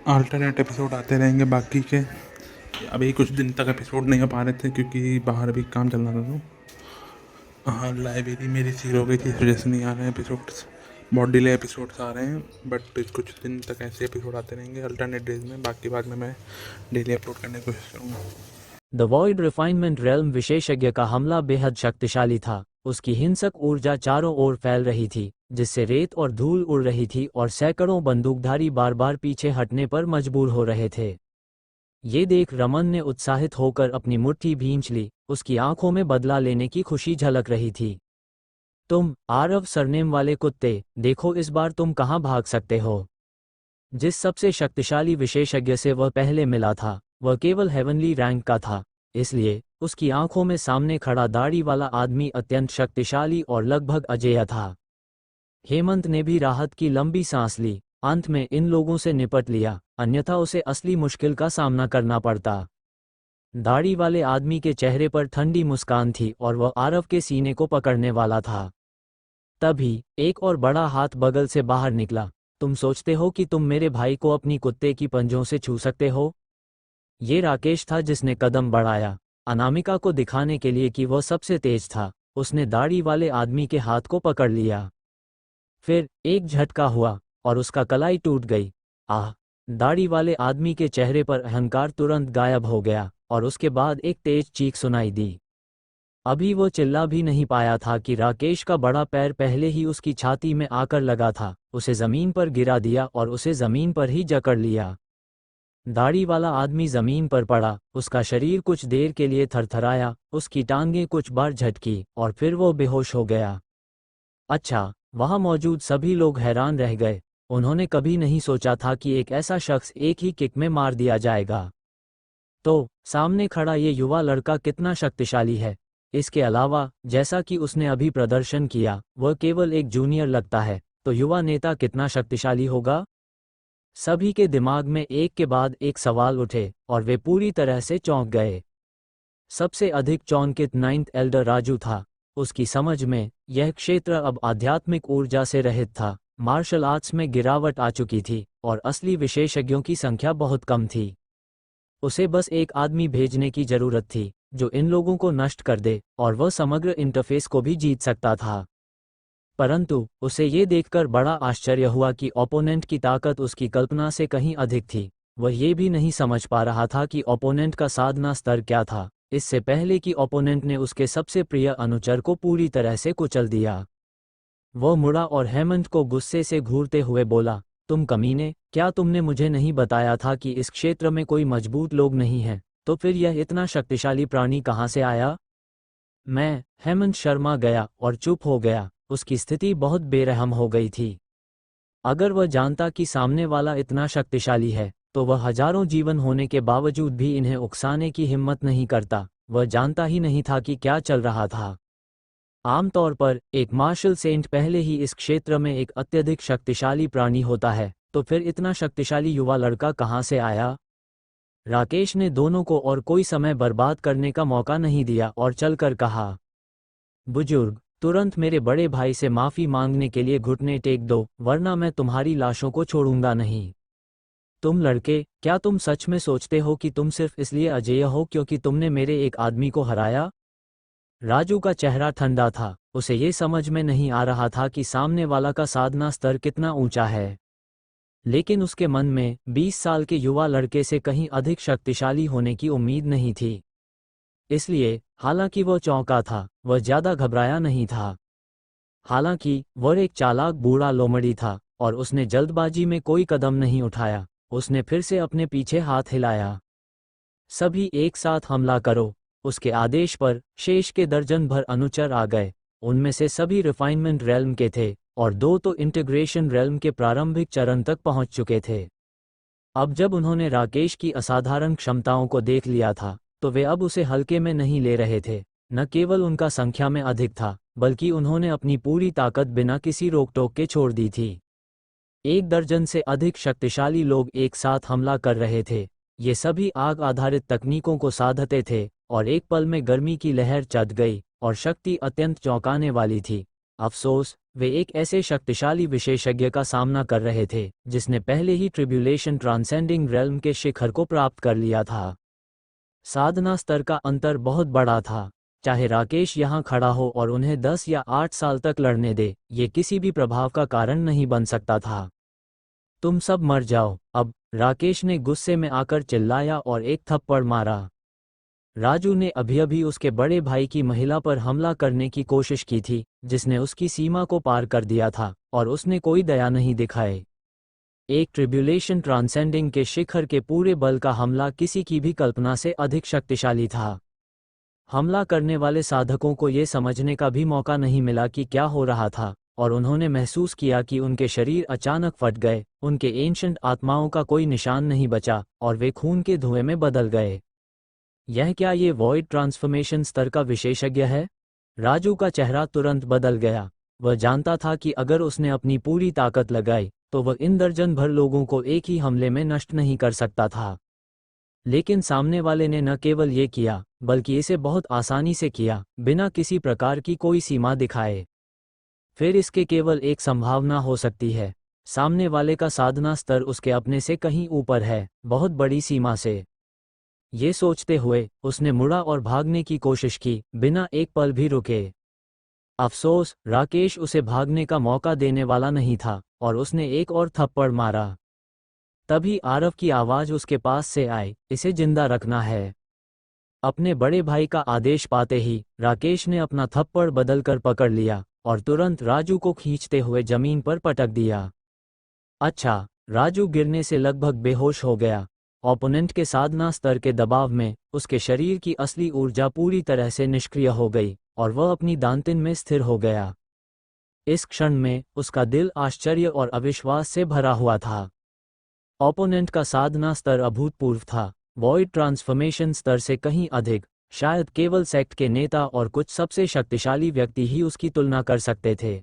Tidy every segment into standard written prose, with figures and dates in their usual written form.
Alternate episode आते रहेंगे बाकी के। अभी कुछ दिन तक एपिसोड नहीं आ पा रहे थे क्योंकि बाहर भी काम चल रहा था। तो हाँ, लाइब्रेरी मेरी सील हो गई थी, इस वजह से नहीं आ रहे हैं एपिसोड्स। बहुत डिले एपिसोड्स आ रहे हैं, बट कुछ दिन तक ऐसे एपिसोड आते रहेंगे अल्टरनेट डेज में। बाकी बाद में मैं डेली अपलोड करने की कोशिश करूँगा। द वॉइड रिफाइनमेंट रेल्म विशेषज्ञ का हमला बेहद शक्तिशाली था। उसकी हिंसक ऊर्जा चारों ओर फैल रही थी, जिससे रेत और धूल उड़ रही थी और सैकड़ों बंदूकधारी बार बार पीछे हटने पर मजबूर हो रहे थे। ये देख रमन ने उत्साहित होकर अपनी मुट्ठी भींच ली। उसकी आंखों में बदला लेने की खुशी झलक रही थी। तुम आरव सरनेम वाले कुत्ते, देखो इस बार तुम कहाँ भाग सकते हो। जिस सबसे शक्तिशाली विशेषज्ञ से वह पहले मिला था, वह केवल हेवनली रैंक का था। इसलिए उसकी आंखों में सामने खड़ा दाढ़ी वाला आदमी अत्यंत शक्तिशाली और लगभग अजेय था। हेमंत ने भी राहत की लंबी सांस ली। अंत में इन लोगों से निपट लिया, अन्यथा उसे असली मुश्किल का सामना करना पड़ता। दाढ़ी वाले आदमी के चेहरे पर ठंडी मुस्कान थी और वह आरव के सीने को पकड़ने वाला था। तभी एक और बड़ा हाथ बगल से बाहर निकला। तुम सोचते हो कि तुम मेरे भाई को अपनी कुत्ते की पंजों से छू सकते हो? ये राकेश था जिसने कदम बढ़ाया, अनामिका को दिखाने के लिए कि वह सबसे तेज था। उसने दाढ़ी वाले आदमी के हाथ को पकड़ लिया। फिर एक झटका हुआ और उसका कलाई टूट गई। आह! दाढ़ी वाले आदमी के चेहरे पर अहंकार तुरंत गायब हो गया और उसके बाद एक तेज चीख सुनाई दी। अभी वो चिल्ला भी नहीं पाया था कि राकेश का बड़ा पैर पहले ही उसकी छाती में आकर लगा था, उसे जमीन पर गिरा दिया और उसे जमीन पर ही जकड़ लिया। दाढ़ी वाला आदमी जमीन पर पड़ा, उसका शरीर कुछ देर के लिए थरथराया, उसकी टांगें कुछ बार झटकी और फिर वो बेहोश हो गया। अच्छा, वहां मौजूद सभी लोग हैरान रह गए। उन्होंने कभी नहीं सोचा था कि एक ऐसा शख्स एक ही किक में मार दिया जाएगा। तो सामने खड़ा ये युवा लड़का कितना शक्तिशाली है। इसके अलावा, जैसा कि उसने अभी प्रदर्शन किया, वह केवल एक जूनियर लगता है, तो युवा नेता कितना शक्तिशाली होगा? सभी के दिमाग में एक के बाद एक सवाल उठे और वे पूरी तरह से चौंक गए। सबसे अधिक चौंकित नाइन्थ एल्डर राजू था। उसकी समझ में यह क्षेत्र अब आध्यात्मिक ऊर्जा से रहित था। मार्शल आर्ट्स में गिरावट आ चुकी थी और असली विशेषज्ञों की संख्या बहुत कम थी। उसे बस एक आदमी भेजने की जरूरत थी जो इन लोगों को नष्ट कर दे, और वह समग्र इंटरफेस को भी जीत सकता था। परंतु उसे ये देखकर बड़ा आश्चर्य हुआ कि ओपोनेंट की ताकत उसकी कल्पना से कहीं अधिक थी। वह ये भी नहीं समझ पा रहा था कि ओपोनेंट का साधना स्तर क्या था, इससे पहले कि ओपोनेंट ने उसके सबसे प्रिय अनुचर को पूरी तरह से कुचल दिया। वह मुड़ा और हेमंत को गुस्से से घूरते हुए बोला, तुम कमीने, क्या तुमने मुझे नहीं बताया था कि इस क्षेत्र में कोई मजबूत लोग नहीं हैं? तो फिर यह इतना शक्तिशाली प्राणी कहाँ से आया? हेमंत शर्मा गया और चुप हो गया। उसकी स्थिति बहुत बेरहम हो गई थी। अगर वह जानता कि सामने वाला इतना शक्तिशाली है, तो वह हजारों जीवन होने के बावजूद भी इन्हें उकसाने की हिम्मत नहीं करता। वह जानता ही नहीं था कि क्या चल रहा था। आमतौर पर एक मार्शल सेंट पहले ही इस क्षेत्र में एक अत्यधिक शक्तिशाली प्राणी होता है, तो फिर इतना शक्तिशाली युवा लड़का कहाँ से आया? राकेश ने दोनों को और कोई समय बर्बाद करने का मौका नहीं दिया और चलकर कहा, बुजुर्ग, तुरंत मेरे बड़े भाई से माफी मांगने के लिए घुटने टेक दो, वरना मैं तुम्हारी लाशों को छोड़ूंगा नहीं। तुम लड़के, क्या तुम सच में सोचते हो कि तुम सिर्फ इसलिए अजेय हो क्योंकि तुमने मेरे एक आदमी को हराया? राजू का चेहरा ठंडा था। उसे ये समझ में नहीं आ रहा था कि सामने वाला का साधना स्तर कितना ऊंचा है, लेकिन उसके मन में 20 साल के युवा लड़के से कहीं अधिक शक्तिशाली होने की उम्मीद नहीं थी। इसलिए, हालांकि वह चौंका था, वह ज्यादा घबराया नहीं था। हालांकि वह एक चालाक बूढ़ा लोमड़ी था और उसने जल्दबाजी में कोई कदम नहीं उठाया। उसने फिर से अपने पीछे हाथ हिलाया। सभी एक साथ हमला करो। उसके आदेश पर शेष के दर्जन भर अनुचर आ गए। उनमें से सभी रिफाइनमेंट रेल्म के थे और दो तो इंटीग्रेशन रेल्म के प्रारंभिक चरण तक पहुंच चुके थे। अब जब उन्होंने राकेश की असाधारण क्षमताओं को देख लिया था, तो वे अब उसे हल्के में नहीं ले रहे थे। न केवल उनका संख्या में अधिक था, बल्कि उन्होंने अपनी पूरी ताकत बिना किसी रोक टोक के छोड़ दी थी। एक दर्जन से अधिक शक्तिशाली लोग एक साथ हमला कर रहे थे। ये सभी आग आधारित तकनीकों को साधते थे और एक पल में गर्मी की लहर चढ़ गई और शक्ति अत्यंत चौंकाने वाली थी। अफसोस, वे एक ऐसे शक्तिशाली विशेषज्ञ का सामना कर रहे थे जिसने पहले ही ट्रिब्यूलेशन ट्रांसेंडिंग रेल्म के शिखर को प्राप्त कर लिया था। साधना स्तर का अंतर बहुत बड़ा था। चाहे राकेश यहाँ खड़ा हो और उन्हें 10 या 8 साल तक लड़ने दे, ये किसी भी प्रभाव का कारण नहीं बन सकता था। तुम सब मर जाओ अब, राकेश ने गुस्से में आकर चिल्लाया और एक थप्पड़ मारा। राजू ने अभी अभी उसके बड़े भाई की महिला पर हमला करने की कोशिश की थी, जिसने उसकी सीमा को पार कर दिया था, और उसने कोई दया नहीं दिखाए। एक ट्रिब्यूलेशन ट्रांसेंडिंग के शिखर के पूरे बल का हमला किसी की भी कल्पना से अधिक शक्तिशाली था। हमला करने वाले साधकों को ये समझने का भी मौका नहीं मिला कि क्या हो रहा था, और उन्होंने महसूस किया कि उनके शरीर अचानक फट गए, उनके एंशंट आत्माओं का कोई निशान नहीं बचा, और वे खून के धुएं में बदल गए। यह क्या ये वॉइड ट्रांसफॉर्मेशन स्तर का विशेषज्ञ है? राजू का चेहरा तुरंत बदल गया। वह जानता था कि अगर उसने अपनी पूरी ताकत लगाई तो वह इन दर्जन भर लोगों को एक ही हमले में नष्ट नहीं कर सकता था। लेकिन सामने वाले ने न केवल ये किया, बल्कि इसे बहुत आसानी से किया, बिना किसी प्रकार की कोई सीमा दिखाए। फिर इसके केवल एक संभावना हो सकती है, सामने वाले का साधना स्तर उसके अपने से कहीं ऊपर है, बहुत बड़ी सीमा से। ये सोचते हुए उसने मुड़ा और भागने की कोशिश की, बिना एक पल भी रुके। अफसोस, राकेश उसे भागने का मौका देने वाला नहीं था, और उसने एक और थप्पड़ मारा। तभी आरव की आवाज उसके पास से आई, इसे जिंदा रखना है। अपने बड़े भाई का आदेश पाते ही राकेश ने अपना थप्पड़ बदलकर पकड़ लिया और तुरंत राजू को खींचते हुए जमीन पर पटक दिया। अच्छा, राजू गिरने से लगभग बेहोश हो गया। ओपोनेंट के साधना स्तर के दबाव में उसके शरीर की असली ऊर्जा पूरी तरह से निष्क्रिय हो गई और वह अपनी दांतिन में स्थिर हो गया। इस क्षण में उसका दिल आश्चर्य और अविश्वास से भरा हुआ था। ओपोनेंट का साधना स्तर अभूतपूर्व था, वॉइड ट्रांसफॉर्मेशन स्तर से कहीं अधिक। शायद केवल सेक्ट के नेता और कुछ सबसे शक्तिशाली व्यक्ति ही उसकी तुलना कर सकते थे।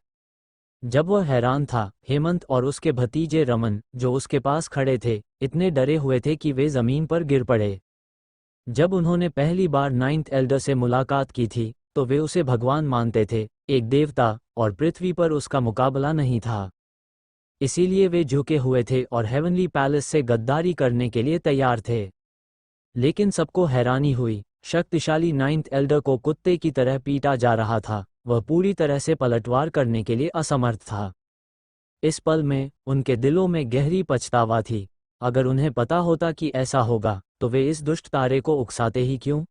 जब वह हैरान था, हेमंत और उसके भतीजे रमन, जो उसके पास खड़े थे, इतने डरे हुए थे कि वे जमीन पर गिर पड़े। जब उन्होंने पहली बार नाइन्थ एल्डर से मुलाकात की थी तो वे उसे भगवान मानते थे, एक देवता, और पृथ्वी पर उसका मुकाबला नहीं था। इसीलिए वे झुके हुए थे और हेवनली पैलेस से गद्दारी करने के लिए तैयार थे। लेकिन सबको हैरानी हुई, शक्तिशाली नाइन्थ एल्डर को कुत्ते की तरह पीटा जा रहा था, वह पूरी तरह से पलटवार करने के लिए असमर्थ था। इस पल में उनके दिलों में गहरी पछतावा थी। अगर उन्हें पता होता कि ऐसा होगा तो वे इस दुष्ट तारे को उकसाते ही क्यों?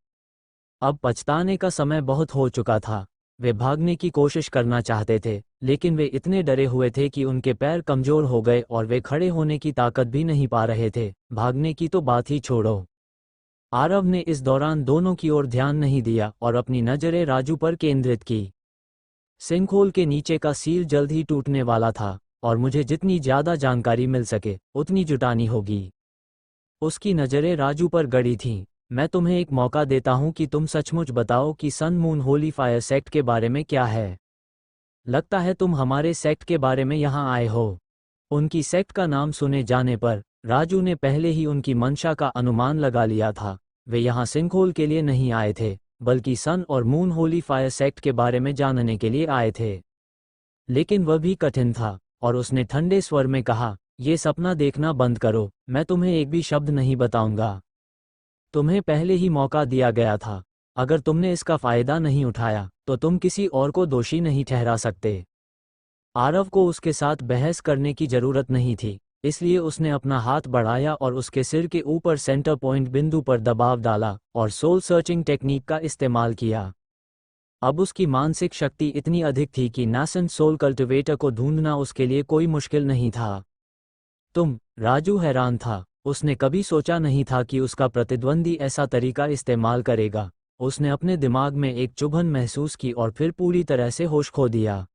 अब पछताने का समय बहुत हो चुका था। वे भागने की कोशिश करना चाहते थे, लेकिन वे इतने डरे हुए थे कि उनके पैर कमजोर हो गए और वे खड़े होने की ताकत भी नहीं पा रहे थे, भागने की तो बात ही छोड़ो। आरव ने इस दौरान दोनों की ओर ध्यान नहीं दिया और अपनी नजरें राजू पर केंद्रित की। सिंखोल के नीचे का सील जल्द ही टूटने वाला था और मुझे जितनी ज्यादा जानकारी मिल सके उतनी जुटानी होगी। उसकी नजरें राजू पर गड़ी थीं। मैं तुम्हें एक मौका देता हूं कि तुम सचमुच बताओ कि sun moon holy fire sect के बारे में क्या है। लगता है तुम हमारे सेक्ट के बारे में यहाँ आए हो। उनकी सेक्ट का नाम सुने जाने पर राजू ने पहले ही उनकी मंशा का अनुमान लगा लिया था। वे यहाँ सिंखोल के लिए नहीं आए थे, बल्कि सन और मून होली फायर सेक्ट के बारे में जानने के लिए आए थे। लेकिन वह भी कठिन था और उसने ठंडे स्वर में कहा, ये सपना देखना बंद करो, मैं तुम्हें एक भी शब्द नहीं बताऊंगा। तुम्हें पहले ही मौका दिया गया था। अगर तुमने इसका फायदा नहीं उठाया तो तुम किसी और को दोषी नहीं ठहरा सकते। आरव को उसके साथ बहस करने की जरूरत नहीं थी, इसलिए उसने अपना हाथ बढ़ाया और उसके सिर के ऊपर सेंटर पॉइंट बिंदु पर दबाव डाला और सोल सर्चिंग टेक्निक का इस्तेमाल किया। अब उसकी मानसिक शक्ति इतनी अधिक थी कि नासेंट सोल कल्टिवेटर को ढूंढना उसके लिए कोई मुश्किल नहीं था। राजू हैरान था। उसने कभी सोचा नहीं था कि उसका प्रतिद्वंदी ऐसा तरीका इस्तेमाल करेगा। उसने अपने दिमाग में एक चुभन महसूस की और फिर पूरी तरह से होश खो दिया।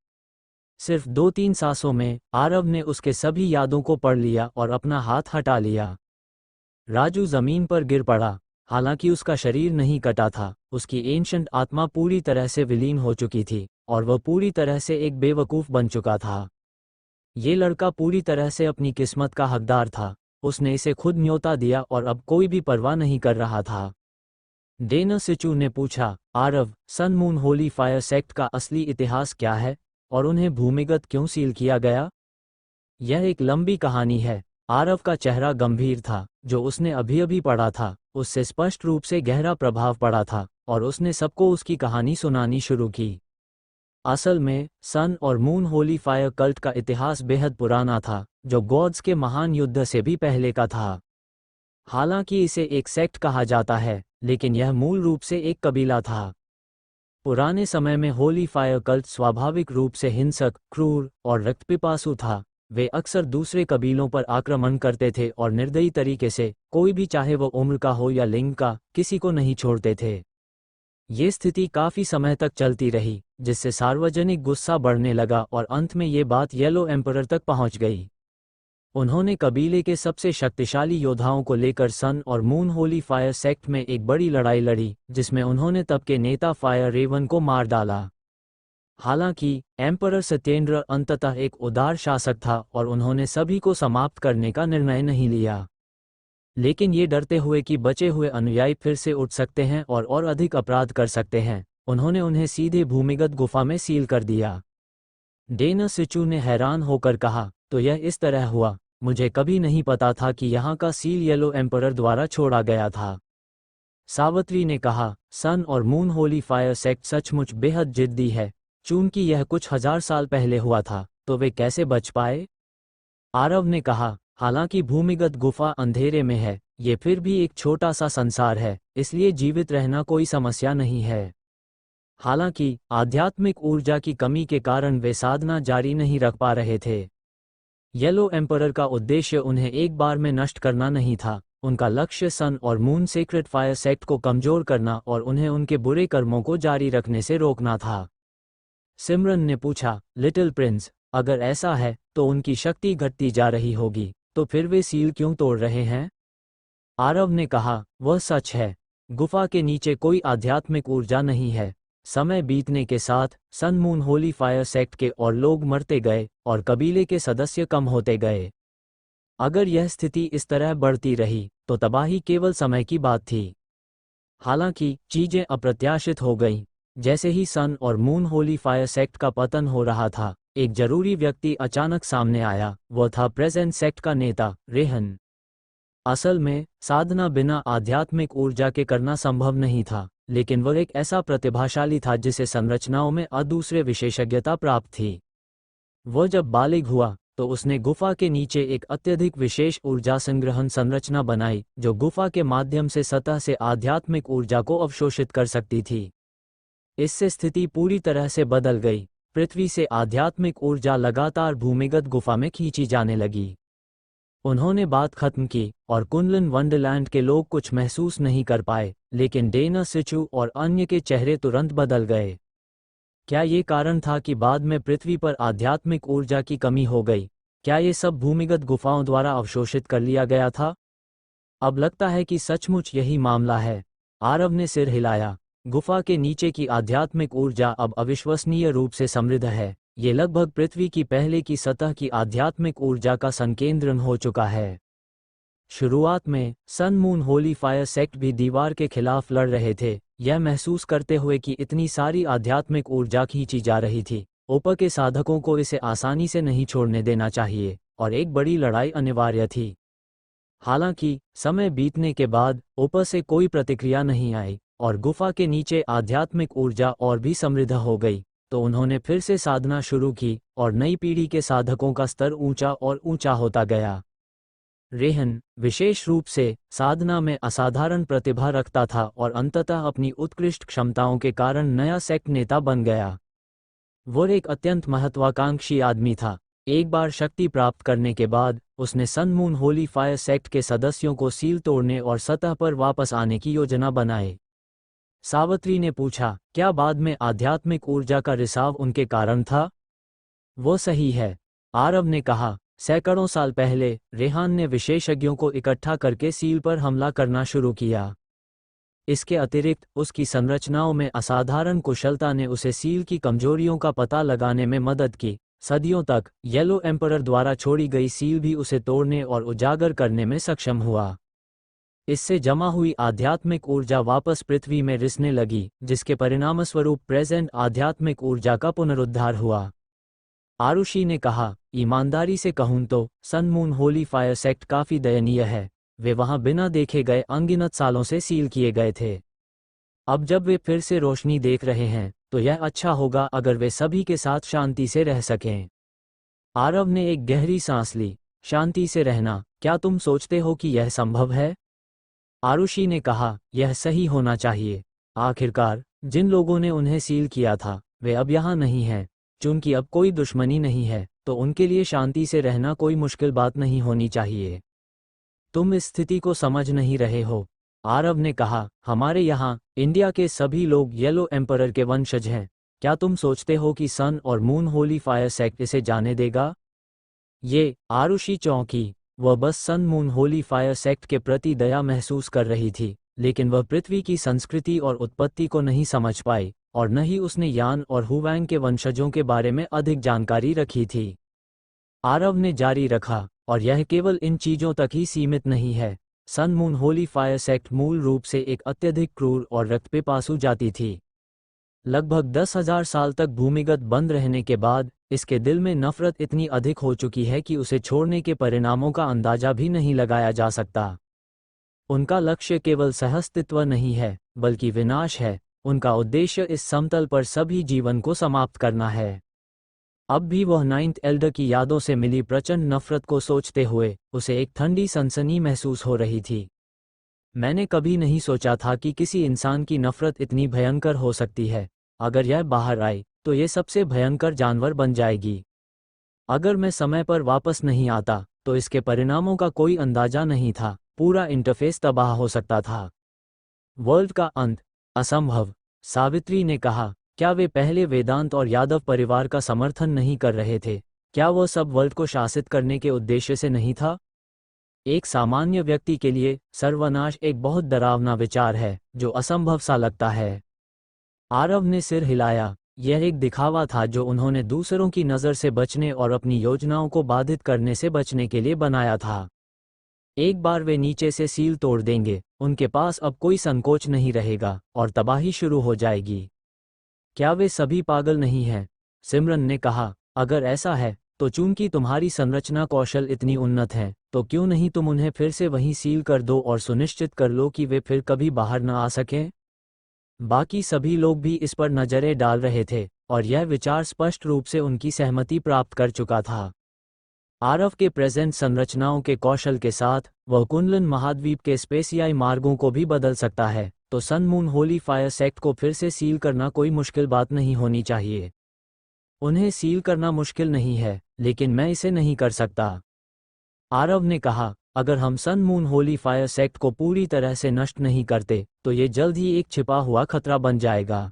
सिर्फ 2-3 सांसों में आरव ने उसके सभी यादों को पढ़ लिया और अपना हाथ हटा लिया। राजू जमीन पर गिर पड़ा। हालांकि उसका शरीर नहीं कटा था, उसकी एंशंट आत्मा पूरी तरह से विलीन हो चुकी थी और वह पूरी तरह से एक बेवकूफ बन चुका था। ये लड़का पूरी तरह से अपनी किस्मत का हकदार था। उसने इसे खुद न्योता दिया और अब कोई भी परवाह नहीं कर रहा था। डेना सिचू ने पूछा, Aarav, sun moon holy fire sect का असली इतिहास क्या है? और उन्हें भूमिगत क्यों सील किया गया? यह एक लंबी कहानी है। आरव का चेहरा गंभीर था। जो उसने अभी अभी पढ़ा था उससे स्पष्ट रूप से गहरा प्रभाव पड़ा था, और उसने सबको उसकी कहानी सुनानी शुरू की। असल में सन और मून होली फायर कल्ट का इतिहास बेहद पुराना था, जो गॉड्स के महान युद्ध से भी पहले का था। हालांकि इसे एक सेक्ट कहा जाता है, लेकिन यह मूल रूप से एक कबीला था। पुराने समय में होली फायर कल्ट स्वाभाविक रूप से हिंसक, क्रूर और रक्तपिपासु था। वे अक्सर दूसरे कबीलों पर आक्रमण करते थे और निर्दयी तरीके से, कोई भी चाहे वो उम्र का हो या लिंग का, किसी को नहीं छोड़ते थे। ये स्थिति काफी समय तक चलती रही, जिससे सार्वजनिक गुस्सा बढ़ने लगा और अंत में ये बात येलो एम्परर तक पहुंच गई। उन्होंने कबीले के सबसे शक्तिशाली योद्धाओं को लेकर सन और मून होली फायर सेक्ट में एक बड़ी लड़ाई लड़ी, जिसमें उन्होंने तब के नेता फायर रेवन को मार डाला। हालांकि एम्परर सत्येंद्र अंततः एक उदार शासक था और उन्होंने सभी को समाप्त करने का निर्णय नहीं लिया। लेकिन ये डरते हुए कि बचे हुए अनुयायी फिर से उठ सकते हैं और अधिक अपराध कर सकते हैं, उन्होंने उन्हें सीधे भूमिगत गुफा में सील कर दिया। डेना सिचू ने हैरान होकर कहा, तो यह इस तरह हुआ। मुझे कभी नहीं पता था कि यहाँ का सील येलो एम्परर द्वारा छोड़ा गया था। सावित्री ने कहा, सन और मून होली फायर सेक्ट सचमुच बेहद जिद्दी है। चूंकि यह कुछ हजार साल पहले हुआ था, तो वे कैसे बच पाए? आरव ने कहा, हालांकि भूमिगत गुफा अंधेरे में है, ये फिर भी एक छोटा सा संसार है, इसलिए जीवित रहना कोई समस्या नहीं है। हालांकि आध्यात्मिक ऊर्जा की कमी के कारण वे साधना जारी नहीं रख पा रहे थे। येलो एम्परर का उद्देश्य उन्हें एक बार में नष्ट करना नहीं था। उनका लक्ष्य सन और मून सेक्रेट फायर सेक्ट को कमजोर करना और उन्हें उनके बुरे कर्मों को जारी रखने से रोकना था। सिमरन ने पूछा, लिटिल प्रिंस, अगर ऐसा है तो उनकी शक्ति घटती जा रही होगी, तो फिर वे सील क्यों तोड़ रहे हैं? आरव ने कहा, वह सच है। गुफा के नीचे कोई आध्यात्मिक ऊर्जा नहीं है। समय बीतने के साथ sun moon holy fire sect के और लोग मरते गए और कबीले के सदस्य कम होते गए। अगर यह स्थिति इस तरह बढ़ती रही तो तबाही केवल समय की बात थी। हालांकि चीजें अप्रत्याशित हो गईं। जैसे ही सन और मून होली फायर सेक्ट का पतन हो रहा था, एक जरूरी व्यक्ति अचानक सामने आया। वह था प्रेजेंट सेक्ट का नेता रेहन। असल में साधना बिना आध्यात्मिक ऊर्जा के करना संभव नहीं था, लेकिन वह एक ऐसा प्रतिभाशाली था जिसे संरचनाओं में दूसरे विशेषज्ञता प्राप्त थी। वह जब बालिग हुआ तो उसने गुफा के नीचे एक अत्यधिक विशेष ऊर्जा संग्रहण संरचना बनाई, जो गुफा के माध्यम से सतह से आध्यात्मिक ऊर्जा को अवशोषित कर सकती थी। इससे स्थिति पूरी तरह से बदल गई। पृथ्वी से आध्यात्मिक ऊर्जा लगातार भूमिगत गुफा में खींची जाने लगी। उन्होंने बात खत्म की और कुनलन वंडरलैंड के लोग कुछ महसूस नहीं कर पाए, लेकिन डेना सिचू और अन्य के चेहरे तुरंत बदल गए। क्या ये कारण था कि बाद में पृथ्वी पर आध्यात्मिक ऊर्जा की कमी हो गई? क्या ये सब भूमिगत गुफाओं द्वारा अवशोषित कर लिया गया था? अब लगता है कि सचमुच यही मामला है। आरव ने सिर हिलाया। गुफा के नीचे की आध्यात्मिक ऊर्जा अब अविश्वसनीय रूप से समृद्ध है। ये लगभग पृथ्वी की पहले की सतह की आध्यात्मिक ऊर्जा का संकेंद्रण हो चुका है। शुरुआत में sun moon holy fire sect भी दीवार के खिलाफ लड़ रहे थे, यह महसूस करते हुए कि इतनी सारी आध्यात्मिक ऊर्जा खींची जा रही थी। ओपा के साधकों को इसे आसानी से नहीं छोड़ने देना चाहिए और एक बड़ी लड़ाई अनिवार्य थी। हालांकि समय बीतने के बाद ओपा से कोई प्रतिक्रिया नहीं आई और गुफा के नीचे आध्यात्मिक ऊर्जा और भी समृद्ध हो गई, तो उन्होंने फिर से साधना शुरू की और नई पीढ़ी के साधकों का स्तर ऊंचा और ऊंचा होता गया। रेहन विशेष रूप से साधना में असाधारण प्रतिभा रखता था और अंततः अपनी उत्कृष्ट क्षमताओं के कारण नया सेक्ट नेता बन गया। वो एक अत्यंत महत्वाकांक्षी आदमी था। एक बार शक्ति प्राप्त करने के बाद उसने sun moon holy fire sect के सदस्यों को सील तोड़ने और सतह पर वापस आने की योजना बनाई। सावित्री ने पूछा, क्या बाद में आध्यात्मिक ऊर्जा का रिसाव उनके कारण था? वो सही है, आरव ने कहा। सैकड़ों साल पहले रेहान ने विशेषज्ञों को इकट्ठा करके सील पर हमला करना शुरू किया। इसके अतिरिक्त उसकी संरचनाओं में असाधारण कुशलता ने उसे सील की कमजोरियों का पता लगाने में मदद की। सदियों तक येलो एम्परर द्वारा छोड़ी गई सील भी उसे तोड़ने और उजागर करने में सक्षम हुआ। इससे जमा हुई आध्यात्मिक ऊर्जा वापस पृथ्वी में रिसने लगी, जिसके परिणामस्वरूप प्रेजेंट आध्यात्मिक ऊर्जा का पुनरुद्धार हुआ। आरुषि ने कहा, ईमानदारी से कहूं तो sun moon holy fire sect काफी दयनीय है। वे वहां बिना देखे गए अनगिनत सालों से सील किए गए थे। अब जब वे फिर से रोशनी देख रहे हैं तो यह अच्छा होगा अगर वे सभी के साथ शांति से रह सकें। आरव ने एक गहरी सांस ली। शांति से रहना, क्या तुम सोचते हो कि यह संभव है? आरुषि ने कहा, यह सही होना चाहिए। आखिरकार जिन लोगों ने उन्हें सील किया था वे अब यहाँ नहीं हैं। चूंकि अब कोई दुश्मनी नहीं है तो उनके लिए शांति से रहना कोई मुश्किल बात नहीं होनी चाहिए। तुम इस स्थिति को समझ नहीं रहे हो, आरव ने कहा। हमारे यहाँ इंडिया के सभी लोग येलो एम्परर के वंशज हैं। क्या तुम सोचते हो कि सन और मून होली फायर सेक्ट इसे जाने देगा? ये आरुषि चौंकी। वह बस sun moon holy fire sect के प्रति दया महसूस कर रही थी, लेकिन वह पृथ्वी की संस्कृति और उत्पत्ति को नहीं समझ पाई, और न ही उसने यान और हुवैंग के वंशजों के बारे में अधिक जानकारी रखी थी। आरव ने जारी रखा, और यह केवल इन चीजों तक ही सीमित नहीं है। Sun moon holy fire sect मूल रूप से एक अत्यधिक क्रूर और रक्तपिपासु जाति थी। लगभग 10,000 साल तक भूमिगत बंद रहने के बाद इसके दिल में नफरत इतनी अधिक हो चुकी है कि उसे छोड़ने के परिणामों का अंदाजा भी नहीं लगाया जा सकता। उनका लक्ष्य केवल सहअस्तित्व नहीं है बल्कि विनाश है। उनका उद्देश्य इस समतल पर सभी जीवन को समाप्त करना है। अब भी वह नाइन्थ एल्डर की यादों से मिली प्रचंड नफरत को सोचते हुए उसे एक ठंडी सनसनी महसूस हो रही थी। मैंने कभी नहीं सोचा था कि किसी इंसान की नफरत इतनी भयंकर हो सकती है। अगर यह बाहर आए तो ये सबसे भयंकर जानवर बन जाएगी। अगर मैं समय पर वापस नहीं आता तो इसके परिणामों का कोई अंदाजा नहीं था। पूरा इंटरफेस तबाह हो सकता था। वर्ल्ड का अंत असंभव, सावित्री ने कहा। क्या वे पहले वेदांत और यादव परिवार का समर्थन नहीं कर रहे थे? क्या वह सब वर्ल्ड को शासित करने के उद्देश्य से नहीं था? एक सामान्य व्यक्ति के लिए सर्वनाश एक बहुत डरावना विचार है जो असंभव सा लगता है। आरव ने सिर हिलाया। यह एक दिखावा था जो उन्होंने दूसरों की नज़र से बचने और अपनी योजनाओं को बाधित करने से बचने के लिए बनाया था। एक बार वे नीचे से सील तोड़ देंगे, उनके पास अब कोई संकोच नहीं रहेगा और तबाही शुरू हो जाएगी। क्या वे सभी पागल नहीं हैं? सिमरन ने कहा। अगर ऐसा है तो चूंकि तुम्हारी संरचना कौशल इतनी उन्नत है तो क्यों नहीं तुम उन्हें फिर से वहीं सील कर दो और सुनिश्चित कर लो कि वे फिर कभी बाहर न आ सकें? बाकी सभी लोग भी इस पर नजरें डाल रहे थे और यह विचार स्पष्ट रूप से उनकी सहमति प्राप्त कर चुका था। आरव के प्रेजेंट संरचनाओं के कौशल के साथ वह कुनलन महाद्वीप के स्पेसियाई मार्गों को भी बदल सकता है, तो sun moon holy fire sect को फिर से सील करना कोई मुश्किल बात नहीं होनी चाहिए। उन्हें सील करना मुश्किल नहीं है, लेकिन मैं इसे नहीं कर सकता। आरव ने कहा, अगर हम sun moon holy fire sect को पूरी तरह से नष्ट नहीं करते तो ये जल्द ही एक छिपा हुआ खतरा बन जाएगा।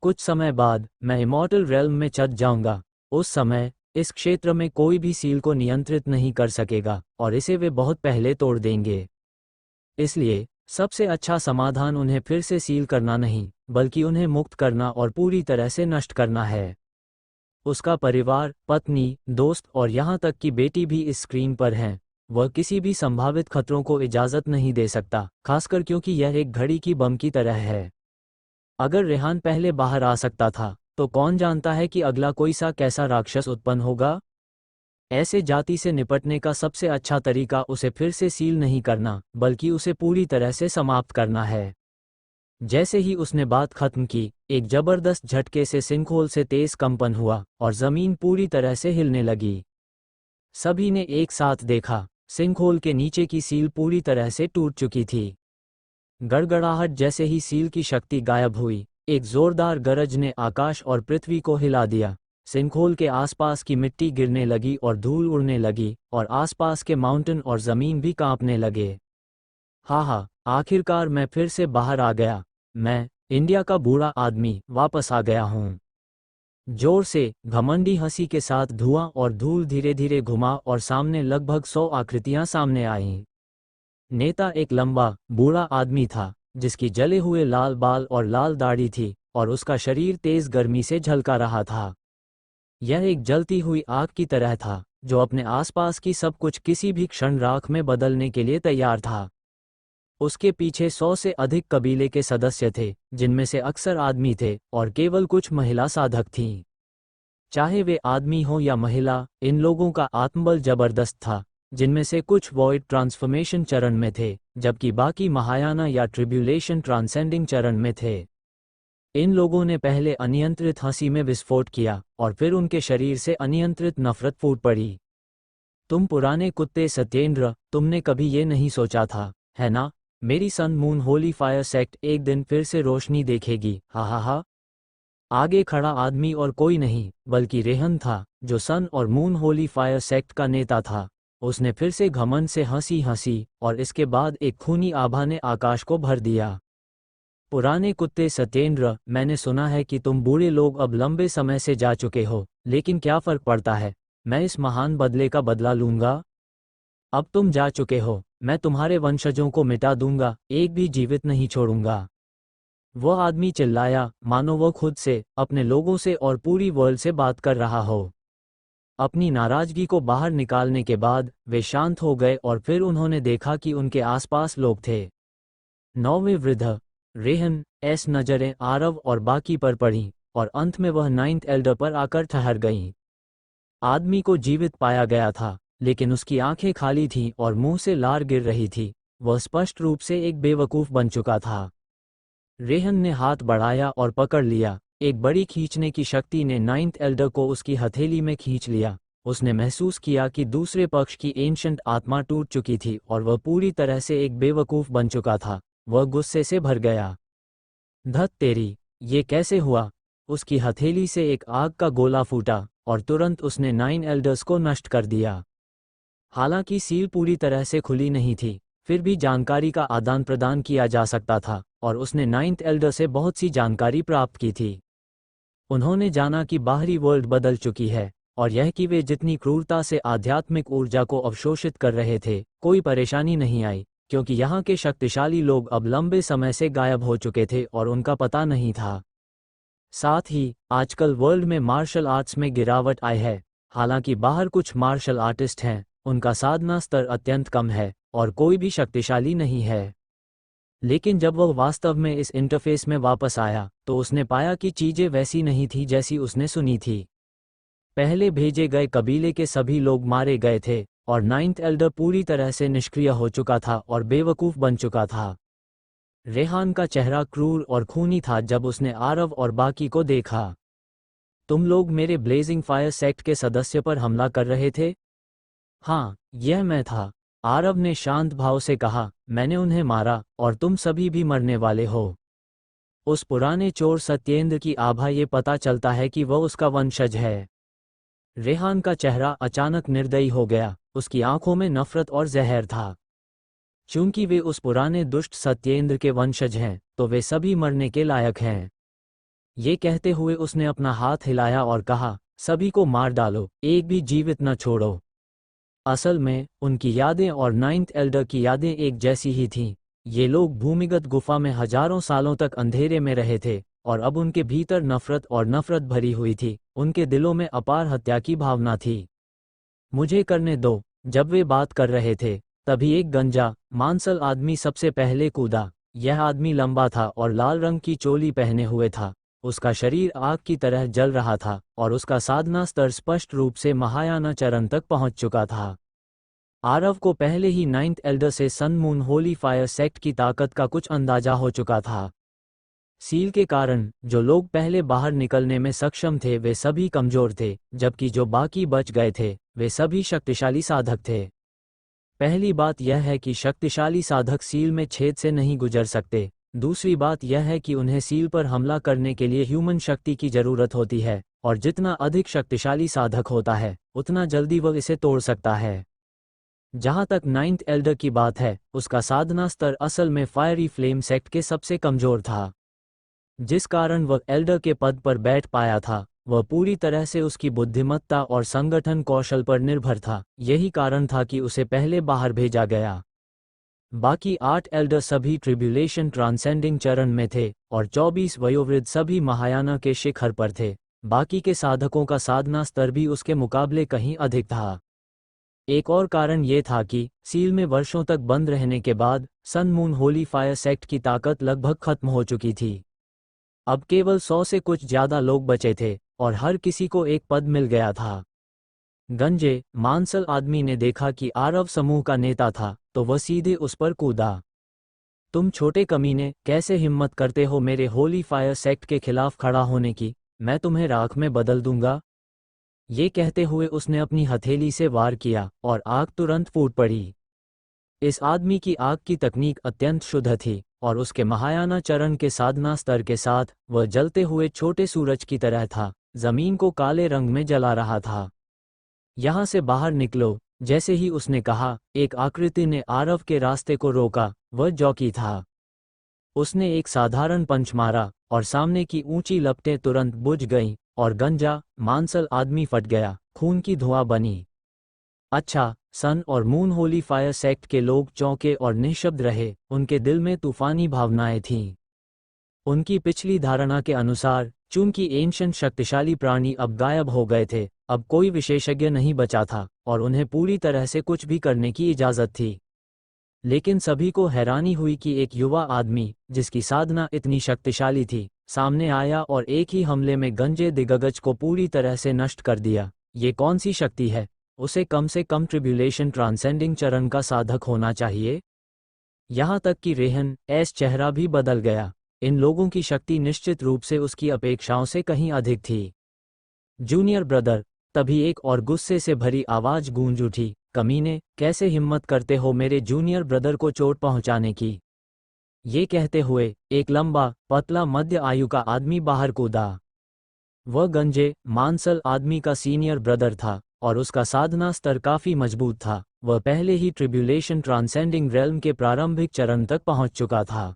कुछ समय बाद मैं इमॉर्टल रेल्म में चढ़ जाऊंगा। उस समय इस क्षेत्र में कोई भी सील को नियंत्रित नहीं कर सकेगा और इसे वे बहुत पहले तोड़ देंगे। इसलिए सबसे अच्छा समाधान उन्हें फिर से सील करना नहीं बल्कि उन्हें मुक्त करना और पूरी तरह से नष्ट करना है। उसका परिवार, पत्नी, दोस्त और यहाँ तक कि बेटी भी इस स्क्रीन पर हैं। वह किसी भी संभावित खतरों को इजाज़त नहीं दे सकता, खासकर क्योंकि यह एक घड़ी की बम की तरह है। अगर रेहान पहले बाहर आ सकता था तो कौन जानता है कि अगला कोई सा कैसा राक्षस उत्पन्न होगा। ऐसे जाति से निपटने का सबसे अच्छा तरीका उसे फिर से सील नहीं करना बल्कि उसे पूरी तरह से समाप्त करना है। जैसे ही उसने बात खत्म की, एक जबरदस्त झटके से सिंकहोल से तेज कंपन हुआ और जमीन पूरी तरह से हिलने लगी। सभी ने एक साथ देखा, सिंकहोल के नीचे की सील पूरी तरह से टूट चुकी थी। गड़गड़ाहट जैसे ही सील की शक्ति गायब हुई, एक जोरदार गरज ने आकाश और पृथ्वी को हिला दिया। सिंकहोल के आसपास की मिट्टी गिरने लगी और धूल उड़ने लगी और आसपास के माउंटेन और जमीन भी कांपने लगे। हा, आखिरकार मैं फिर से बाहर आ गया। मैं, इंडिया का बूढ़ा आदमी, वापस आ गया हूँ। जोर से घमंडी हंसी के साथ धुआं और धूल धीरे धीरे घुमा और सामने लगभग 100 आकृतियां सामने आईं। नेता एक लंबा, बूढ़ा आदमी था जिसकी जले हुए लाल बाल और लाल दाढ़ी थी और उसका शरीर तेज गर्मी से झलका रहा था। यह एक जलती हुई आग की तरह था जो अपने आसपास की सब कुछ किसी भी क्षण राख में बदलने के लिए तैयार था। उसके पीछे 100 से अधिक कबीले के सदस्य थे, जिनमें से अक्सर आदमी थे और केवल कुछ महिला साधक थीं। चाहे वे आदमी हो या महिला, इन लोगों का आत्मबल जबरदस्त था, जिनमें से कुछ वॉइड ट्रांसफॉर्मेशन चरण में थे, जबकि बाकी महायाना या ट्रिब्यूलेशन ट्रांसेंडिंग चरण में थे। इन लोगों ने पहले अनियंत्रित हंसी में विस्फोट किया और फिर उनके शरीर से अनियंत्रित नफरत फूट पड़ी। तुम पुराने कुत्ते सत्येंद्र, तुमने कभी ये नहीं सोचा था, है ना, मेरी sun moon holy fire sect एक दिन फिर से रोशनी देखेगी, हा हा हा। आगे खड़ा आदमी और कोई नहीं बल्कि रेहन था, जो सन और मून होली फायर सेक्ट का नेता था। उसने फिर से घमंड से हंसी हंसी और इसके बाद एक खूनी आभा ने आकाश को भर दिया। पुराने कुत्ते सत्येंद्र, मैंने सुना है कि तुम बूढ़े लोग अब लंबे समय से जा चुके हो, लेकिन क्या फर्क पड़ता है, मैं इस महान बदले का बदला लूंगा। अब तुम जा चुके हो, मैं तुम्हारे वंशजों को मिटा दूंगा, एक भी जीवित नहीं छोड़ूंगा। वह आदमी चिल्लाया, मानो वह खुद से, अपने लोगों से और पूरी वर्ल्ड से बात कर रहा हो। अपनी नाराजगी को बाहर निकालने के बाद वे शांत हो गए और फिर उन्होंने देखा कि उनके आसपास लोग थे। 9वें वृद्ध रेहन एस नजरें आरव और बाकी पर पड़ी और अंत में वह 9th एल्डर पर आकर ठहर गईं। आदमी को जीवित पाया गया था, लेकिन उसकी आंखें खाली थीं और मुंह से लार गिर रही थी। वह स्पष्ट रूप से एक बेवकूफ बन चुका था। रेहन ने हाथ बढ़ाया और पकड़ लिया। एक बड़ी खींचने की शक्ति ने 9th एल्डर को उसकी हथेली में खींच लिया। उसने महसूस किया कि दूसरे पक्ष की एंशंट आत्मा टूट चुकी थी और वह पूरी तरह से एक बेवकूफ बन चुका था। वह गुस्से से भर गया। धत तेरी, ये कैसे हुआ? उसकी हथेली से एक आग का गोला फूटा और तुरंत उसने 9 एल्डर्स को नष्ट कर दिया। हालांकि सील पूरी तरह से खुली नहीं थी, फिर भी जानकारी का आदान प्रदान किया जा सकता था और उसने 9th एल्डर से बहुत सी जानकारी प्राप्त की थी। उन्होंने जाना कि बाहरी वर्ल्ड बदल चुकी है और यह कि वे जितनी क्रूरता से आध्यात्मिक ऊर्जा को अवशोषित कर रहे थे, कोई परेशानी नहीं आई, क्योंकि यहाँ के शक्तिशाली लोग अब लंबे समय से गायब हो चुके थे और उनका पता नहीं था। साथ ही आजकल वर्ल्ड में मार्शल आर्ट्स में गिरावट आई है। हालांकि बाहर कुछ मार्शल आर्टिस्ट हैं, उनका साधना स्तर अत्यंत कम है और कोई भी शक्तिशाली नहीं है। लेकिन जब वह वास्तव में इस इंटरफेस में वापस आया तो उसने पाया कि चीजें वैसी नहीं थी जैसी उसने सुनी थी। पहले भेजे गए कबीले के सभी लोग मारे गए थे और 9th एल्डर पूरी तरह से निष्क्रिय हो चुका था और बेवकूफ बन चुका था। रेहान का चेहरा क्रूर और खूनी था जब उसने आरव और बाकी को देखा। तुम लोग मेरे ब्लेजिंग फायर सेक्ट के सदस्य पर हमला कर रहे थे? हाँ, यह मैं था, आरव ने शांत भाव से कहा। मैंने उन्हें मारा और तुम सभी भी मरने वाले हो। उस पुराने चोर सत्येंद्र की आभा ये पता चलता है कि वह उसका वंशज है। रेहान का चेहरा अचानक निर्दयी हो गया, उसकी आंखों में नफरत और जहर था। चूंकि वे उस पुराने दुष्ट सत्येंद्र के वंशज हैं, तो वे सभी मरने के लायक हैं। ये कहते हुए उसने अपना हाथ हिलाया और कहा, सभी को मार डालो, एक भी जीवित न छोड़ो। असल में उनकी यादें और 9th एल्डर की यादें एक जैसी ही थीं। ये लोग भूमिगत गुफा में हजारों सालों तक अंधेरे में रहे थे और अब उनके भीतर नफरत और नफरत भरी हुई थी। उनके दिलों में अपार हत्या की भावना थी। मुझे करने दो। जब वे बात कर रहे थे तभी एक गंजा मांसल आदमी सबसे पहले कूदा। यह आदमी लंबा था और लाल रंग की चोली पहने हुए था। उसका शरीर आग की तरह जल रहा था और उसका साधना स्तर स्पष्ट रूप से महायाना चरण तक पहुंच चुका था। आरव को पहले ही 9th एल्डर से sun moon holy fire sect की ताकत का कुछ अंदाजा हो चुका था। सील के कारण जो लोग पहले बाहर निकलने में सक्षम थे वे सभी कमजोर थे, जबकि जो बाकी बच गए थे वे सभी शक्तिशाली साधक थे। पहली बात यह है कि शक्तिशाली साधक सील में छेद से नहीं गुजर सकते। दूसरी बात यह है कि उन्हें सील पर हमला करने के लिए ह्यूमन शक्ति की जरूरत होती है और जितना अधिक शक्तिशाली साधक होता है उतना जल्दी वह इसे तोड़ सकता है। जहां तक 9th एल्डर की बात है, उसका साधना स्तर असल में फायरी फ्लेम सेक्ट के सबसे कमजोर था। जिस कारण वह एल्डर के पद पर बैठ पाया था वह पूरी तरह से उसकी बुद्धिमत्ता और संगठन कौशल पर निर्भर था। यही कारण था कि उसे पहले बाहर भेजा गया। बाकी 8 एल्डर सभी ट्रिब्यूलेशन ट्रांसेंडिंग चरण में थे और 24 वयोवृद्ध सभी महायाना के शिखर पर थे। बाकी के साधकों का साधना स्तर भी उसके मुकाबले कहीं अधिक था। एक और कारण ये था कि सील में वर्षों तक बंद रहने के बाद sun moon holy fire sect की ताकत लगभग खत्म हो चुकी थी। अब केवल 100 से कुछ ज्यादा लोग बचे थे और हर किसी को एक पद मिल गया था। गंजे मांसल आदमी ने देखा कि आरव समूह का नेता था तो वह सीधे उस पर कूदा। तुम छोटे कमीने, कैसे हिम्मत करते हो मेरे होली फायर सेक्ट के खिलाफ खड़ा होने की? मैं तुम्हें राख में बदल दूंगा। ये कहते हुए उसने अपनी हथेली से वार किया और आग तुरंत फूट पड़ी। इस आदमी की आग की तकनीक अत्यंत शुद्ध थी और उसके महायाना चरण के साधना स्तर के साथ वह जलते हुए छोटे सूरज की तरह था, जमीन को काले रंग में जला रहा था। यहाँ से बाहर निकलो। जैसे ही उसने कहा, एक आकृति ने आरव के रास्ते को रोका। वह जॉकी था। उसने एक साधारण पंच मारा और सामने की ऊंची लपटें तुरंत बुझ गईं और गंजा मांसल आदमी फट गया, खून की धुआं बनी। अच्छा, सन और मून होली फायर सेक्ट के लोग चौंके और निःशब्द रहे। उनके दिल में तूफानी भावनाएं थीं। उनकी पिछली धारणा के अनुसार, चूंकि एंशिएंट शक्तिशाली प्राणी अब गायब हो गए थे, अब कोई विशेषज्ञ नहीं बचा था और उन्हें पूरी तरह से कुछ भी करने की इजाजत थी। लेकिन सभी को हैरानी हुई कि एक युवा आदमी, जिसकी साधना इतनी शक्तिशाली थी, सामने आया और एक ही हमले में गंजे दिग्गज को पूरी तरह से नष्ट कर दिया। ये कौन सी शक्ति है? उसे कम से कम ट्रिब्यूलेशन ट्रांसेंडिंग चरण का साधक होना चाहिए। यहाँ तक कि रेहन एस चेहरा भी बदल गया। इन लोगों की शक्ति निश्चित रूप से उसकी अपेक्षाओं से कहीं अधिक थी। जूनियर ब्रदर, तभी एक और गुस्से से भरी आवाज गूंज उठी, कमीने, कैसे हिम्मत करते हो मेरे जूनियर ब्रदर को चोट पहुंचाने की? ये कहते हुए एक लंबा, पतला मध्य आयु का आदमी बाहर कूदा। वह गंजे मांसल आदमी का सीनियर ब्रदर था और उसका साधना स्तर काफी मजबूत था। वह पहले ही ट्रिब्यूलेशन ट्रांसेंडिंग रेल्म के प्रारंभिक चरण तक पहुंच चुका था।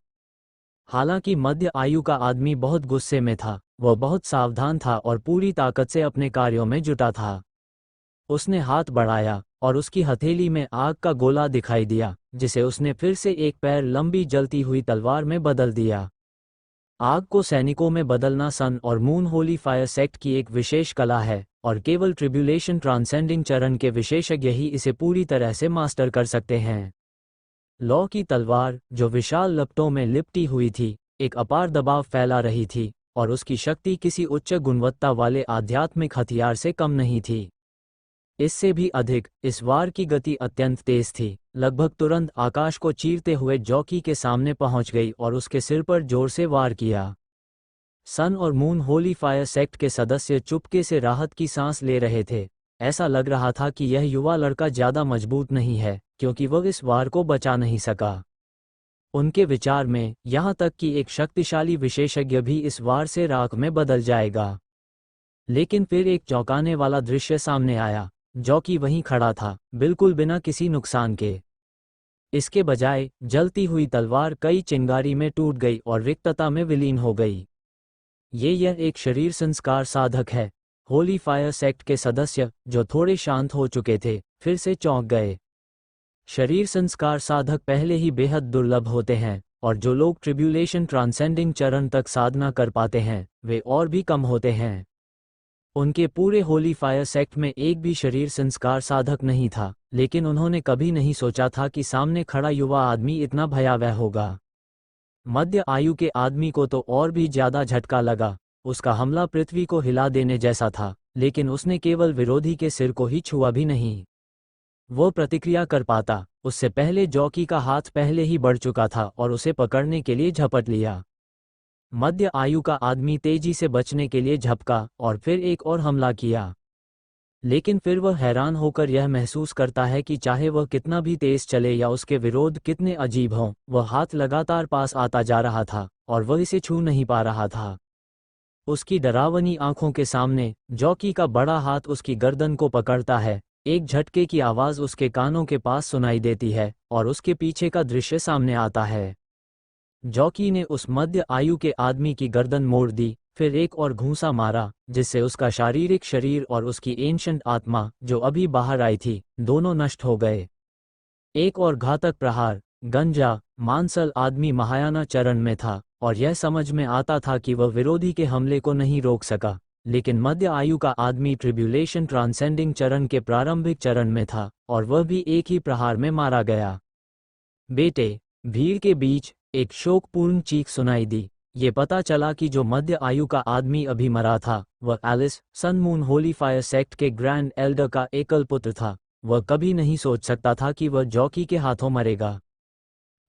हालांकि मध्य आयु का आदमी बहुत गुस्से में था। वह बहुत सावधान था और पूरी ताकत से अपने कार्यों में जुटा था। उसने हाथ बढ़ाया और उसकी हथेली में आग का गोला दिखाई दिया, जिसे उसने फिर से एक पैर लंबी जलती हुई तलवार में बदल दिया। आग को सैनिकों में बदलना सन और मून होली फायर सेक्ट की एक विशेष कला है और केवल ट्रिब्यूलेशन ट्रांसेंडिंग चरण के विशेषज्ञ ही इसे पूरी तरह से मास्टर कर सकते हैं। लौ की तलवार, जो विशाल लपटों में लिपटी हुई थी, एक अपार दबाव फैला रही थी और उसकी शक्ति किसी उच्च गुणवत्ता वाले आध्यात्मिक हथियार से कम नहीं थी। इससे भी अधिक, इस वार की गति अत्यंत तेज थी। लगभग तुरंत आकाश को चीरते हुए जॉकी के सामने पहुंच गई और उसके सिर पर जोर से वार किया। सन और मून होली फायर सेक्ट के सदस्य चुपके से राहत की सांस ले रहे थे। ऐसा लग रहा था कि यह युवा लड़का ज्यादा मजबूत नहीं है, क्योंकि वह इस वार को बचा नहीं सका। उनके विचार में, यहाँ तक कि एक शक्तिशाली विशेषज्ञ भी इस वार से राख में बदल जाएगा। लेकिन फिर एक चौंकाने वाला दृश्य सामने आया। जॉकी वहीं खड़ा था, बिल्कुल बिना किसी नुकसान के। इसके बजाय जलती हुई तलवार कई चिंगारी में टूट गई और रिक्तता में विलीन हो गई। यह एक शरीर संस्कार साधक है। होली फायर सेक्ट के सदस्य, जो थोड़े शांत हो चुके थे, फिर से चौंक गए। शरीर संस्कार साधक पहले ही बेहद दुर्लभ होते हैं और जो लोग ट्रिब्यूलेशन ट्रांसेंडिंग चरण तक साधना कर पाते हैं, वे और भी कम होते हैं। उनके पूरे होली फायर सेक्ट में एक भी शरीर संस्कार साधक नहीं था, लेकिन उन्होंने कभी नहीं सोचा था कि सामने खड़ा युवा आदमी इतना भयावह होगा। मध्य आयु के आदमी को तो और भी ज्यादा झटका लगा। उसका हमला पृथ्वी को हिला देने जैसा था, लेकिन उसने केवल विरोधी के सिर को ही छुआ भी नहीं। वो प्रतिक्रिया कर पाता, उससे पहले जॉकी का हाथ पहले ही बढ़ चुका था और उसे पकड़ने के लिए झपट लिया। मध्य आयु का आदमी तेजी से बचने के लिए झपका और फिर एक और हमला किया। लेकिन फिर वह हैरान होकर यह महसूस करता है कि चाहे वह कितना भी तेज चले या उसके विरोध कितने अजीब हों, वह हाथ लगातार पास आता जा रहा था और वह इसे छू नहीं पा रहा था। उसकी डरावनी आंखों के सामने जॉकी का बड़ा हाथ उसकी गर्दन को पकड़ता है। एक झटके की आवाज उसके कानों के पास सुनाई देती है और उसके पीछे का दृश्य सामने आता है। जॉकी ने उस मध्य आयु के आदमी की गर्दन मोड़ दी, फिर एक और घूंसा मारा, जिससे उसका शारीरिक शरीर और उसकी एंशिएंट आत्मा, जो अभी बाहर आई थी, दोनों नष्ट हो गए। एक और घातक प्रहार। गंजा मांसल आदमी महायाना चरण में था और यह समझ में आता था कि वह विरोधी के हमले को नहीं रोक सका, लेकिन मध्य आयु का आदमी ट्रिब्यूलेशन ट्रांसेंडिंग चरण के प्रारंभिक चरण में था और वह भी एक ही प्रहार में मारा गया। बेटे, भीड़ के बीच एक शोकपूर्ण चीख सुनाई दी। ये पता चला कि जो मध्य आयु का आदमी अभी मरा था वह Alice, sun moon holy fire sect के ग्रैंड एल्डर का एकल पुत्र था। वह कभी नहीं सोच सकता था कि वह जॉकी के हाथों मरेगा।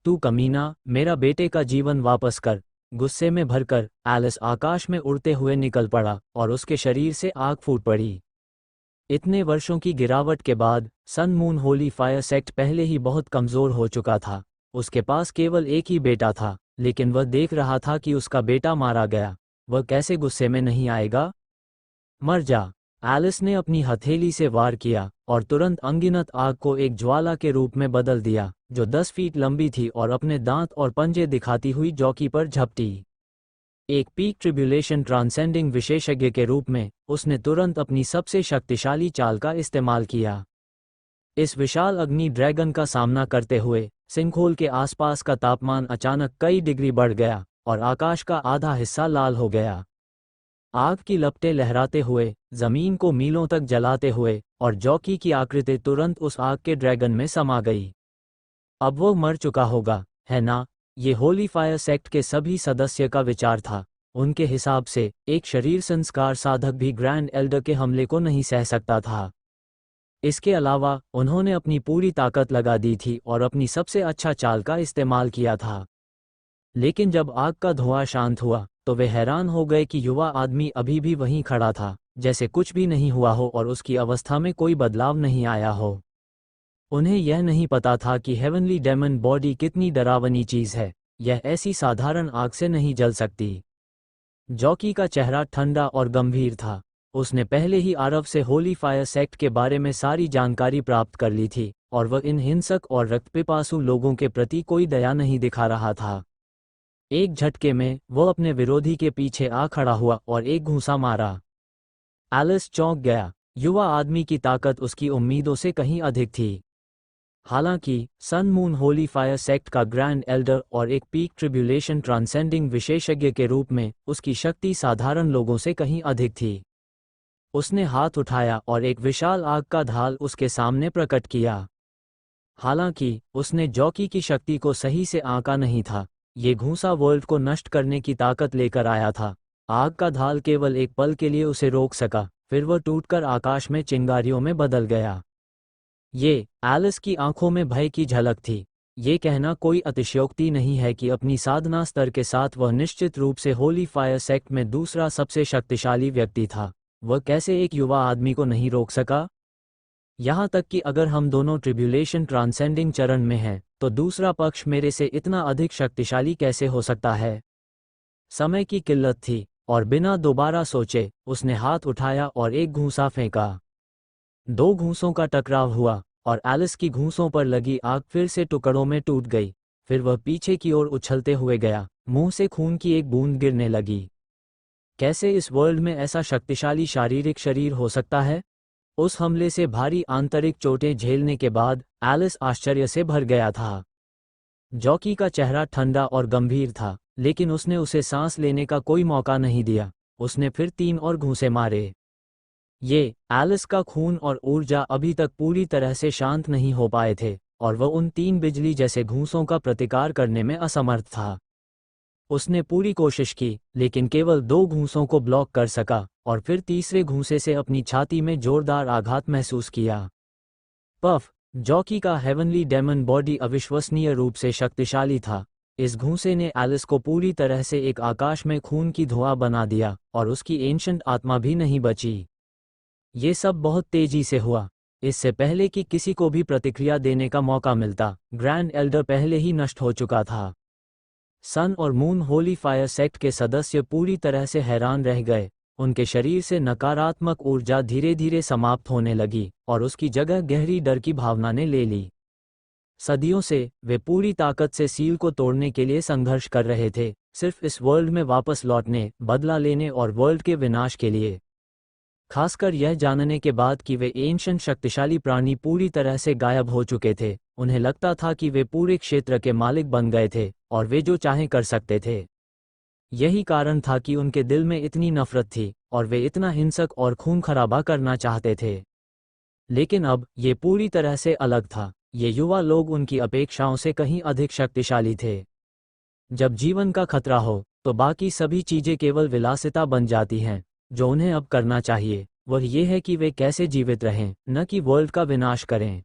तू कमीना, मेरा बेटे का जीवन वापस कर। गुस्से में भरकर एलिस आकाश में उड़ते हुए निकल पड़ा और उसके शरीर से आग फूट पड़ी। इतने वर्षों की गिरावट के बाद sun moon holy fire sect पहले ही बहुत कमज़ोर हो चुका था। उसके पास केवल एक ही बेटा था, लेकिन वह देख रहा था कि उसका बेटा मारा गया। वह कैसे गुस्से में नहीं आएगा? मर जा! एलिस ने अपनी हथेली से वार किया और तुरंत अनगिनत आग को एक ज्वाला के रूप में बदल दिया, जो 10 फीट लंबी थी और अपने दांत और पंजे दिखाती हुई जॉकी पर झपटी। एक पीक ट्रिब्यूलेशन ट्रांसेंडिंग विशेषज्ञ के रूप में उसने तुरंत अपनी सबसे शक्तिशाली चाल का इस्तेमाल किया। इस विशाल अग्नि ड्रैगन का सामना करते हुए सिंखोल के आसपास का तापमान अचानक कई डिग्री बढ़ गया और आकाश का आधा हिस्सा लाल हो गया। आग की लपटें लहराते हुए, जमीन को मीलों तक जलाते हुए, और जॉकी की आकृति तुरंत उस आग के ड्रैगन में समा गई। अब वो मर चुका होगा, है ना? ये होली फायर सेक्ट के सभी सदस्य का विचार था। उनके हिसाब से एक शरीर संस्कार साधक भी ग्रैंड एल्डर के हमले को नहीं सह सकता था। इसके अलावा उन्होंने अपनी पूरी ताकत लगा दी थी और अपनी सबसे अच्छा चाल का इस्तेमाल किया था। लेकिन जब आग का धुआं शांत हुआ तो वे हैरान हो गए कि युवा आदमी अभी भी वहीं खड़ा था, जैसे कुछ भी नहीं हुआ हो और उसकी अवस्था में कोई बदलाव नहीं आया हो। उन्हें यह नहीं पता था कि हेवनली डेमन बॉडी कितनी डरावनी चीज है। यह ऐसी साधारण आग से नहीं जल सकती। जॉकी का चेहरा ठंडा और गंभीर था। उसने पहले ही आरव से होली फायर सेक्ट के बारे में सारी जानकारी प्राप्त कर ली थी और वह इन हिंसक और रक्तपिपासु लोगों के प्रति कोई दया नहीं दिखा रहा था। एक झटके में वो अपने विरोधी के पीछे आ खड़ा हुआ और एक घूंसा मारा। एलिस चौंक गया। युवा आदमी की ताकत उसकी उम्मीदों से कहीं अधिक थी। हालांकि sun moon holy fire sect का ग्रैंड एल्डर और एक पीक ट्रिब्यूलेशन ट्रांसेंडिंग विशेषज्ञ के रूप में उसकी शक्ति साधारण लोगों से कहीं अधिक थी। उसने हाथ उठाया और एक विशाल आग का ढाल उसके सामने प्रकट किया। हालांकि उसने जॉकी की शक्ति को सही से आंका नहीं था। ये घूंसा वर्ल्ड को नष्ट करने की ताकत लेकर आया था। आग का ढाल केवल एक पल के लिए उसे रोक सका, फिर वह टूटकर आकाश में चिंगारियों में बदल गया। ये एलिस की आंखों में भय की झलक थी। ये कहना कोई अतिशयोक्ति नहीं है कि अपनी साधना स्तर के साथ वह निश्चित रूप से होली फायर सेक्ट में दूसरा सबसे शक्तिशाली व्यक्ति था। वह कैसे एक युवा आदमी को नहीं रोक सका? यहाँ तक कि अगर हम दोनों ट्रिब्यूलेशन ट्रांसेंडिंग चरण में हैं, तो दूसरा पक्ष मेरे से इतना अधिक शक्तिशाली कैसे हो सकता है? समय की किल्लत थी और बिना दोबारा सोचे उसने हाथ उठाया और एक घूंसा फेंका। 2 घूंसों का टकराव हुआ और एलिस की घूंसों पर लगी आग फिर से टुकड़ों में टूट गई। फिर वह पीछे की ओर उछलते हुए गया। मुंह से खून की एक बूंद गिरने लगी। कैसे इस वर्ल्ड में ऐसा शक्तिशाली शारीरिक शरीर हो सकता है? उस हमले से भारी आंतरिक चोटें झेलने के बाद एलिस आश्चर्य से भर गया था। जॉकी का चेहरा ठंडा और गंभीर था, लेकिन उसने उसे सांस लेने का कोई मौका नहीं दिया। उसने फिर 3 और घूंसे मारे। ये एलिस का खून और ऊर्जा अभी तक पूरी तरह से शांत नहीं हो पाए थे और वह उन 3 बिजली जैसे घूंसों का प्रतिकार करने में असमर्थ था। उसने पूरी कोशिश की, लेकिन केवल 2 घूंसों को ब्लॉक कर सका और फिर तीसरे घूंसे से अपनी छाती में जोरदार आघात महसूस किया। पफ! जॉकी का हेवनली डेमन बॉडी अविश्वसनीय रूप से शक्तिशाली था। इस घूंसे ने एलिस को पूरी तरह से एक आकाश में खून की धुआं बना दिया और उसकी एंशंट आत्मा भी नहीं बची। ये सब बहुत तेजी से हुआ। इससे पहले कि किसी को भी प्रतिक्रिया देने का मौका मिलता, ग्रैंड एल्डर पहले ही नष्ट हो चुका था। सन और मून होली फायर सेक्ट के सदस्य पूरी तरह से हैरान रह गए। उनके शरीर से नकारात्मक ऊर्जा धीरे धीरे समाप्त होने लगी और उसकी जगह गहरी डर की भावना ने ले ली। सदियों से वे पूरी ताकत से सील को तोड़ने के लिए संघर्ष कर रहे थे, सिर्फ इस वर्ल्ड में वापस लौटने, बदला लेने और वर्ल्ड के विनाश के लिए। खासकर यह जानने के बाद कि वे एंशिएंट शक्तिशाली प्राणी पूरी तरह से गायब हो चुके थे, उन्हें लगता था कि वे पूरे क्षेत्र के मालिक बन गए थे और वे जो चाहें कर सकते थे। यही कारण था कि उनके दिल में इतनी नफरत थी और वे इतना हिंसक और खून खराबा करना चाहते थे। लेकिन अब ये पूरी तरह से अलग था। ये युवा लोग उनकी अपेक्षाओं से कहीं अधिक शक्तिशाली थे। जब जीवन का खतरा हो तो बाकी सभी चीजें केवल विलासिता बन जाती हैं। जो उन्हें अब करना चाहिए वह ये है कि वे कैसे जीवित रहें, न कि वर्ल्ड का विनाश करें।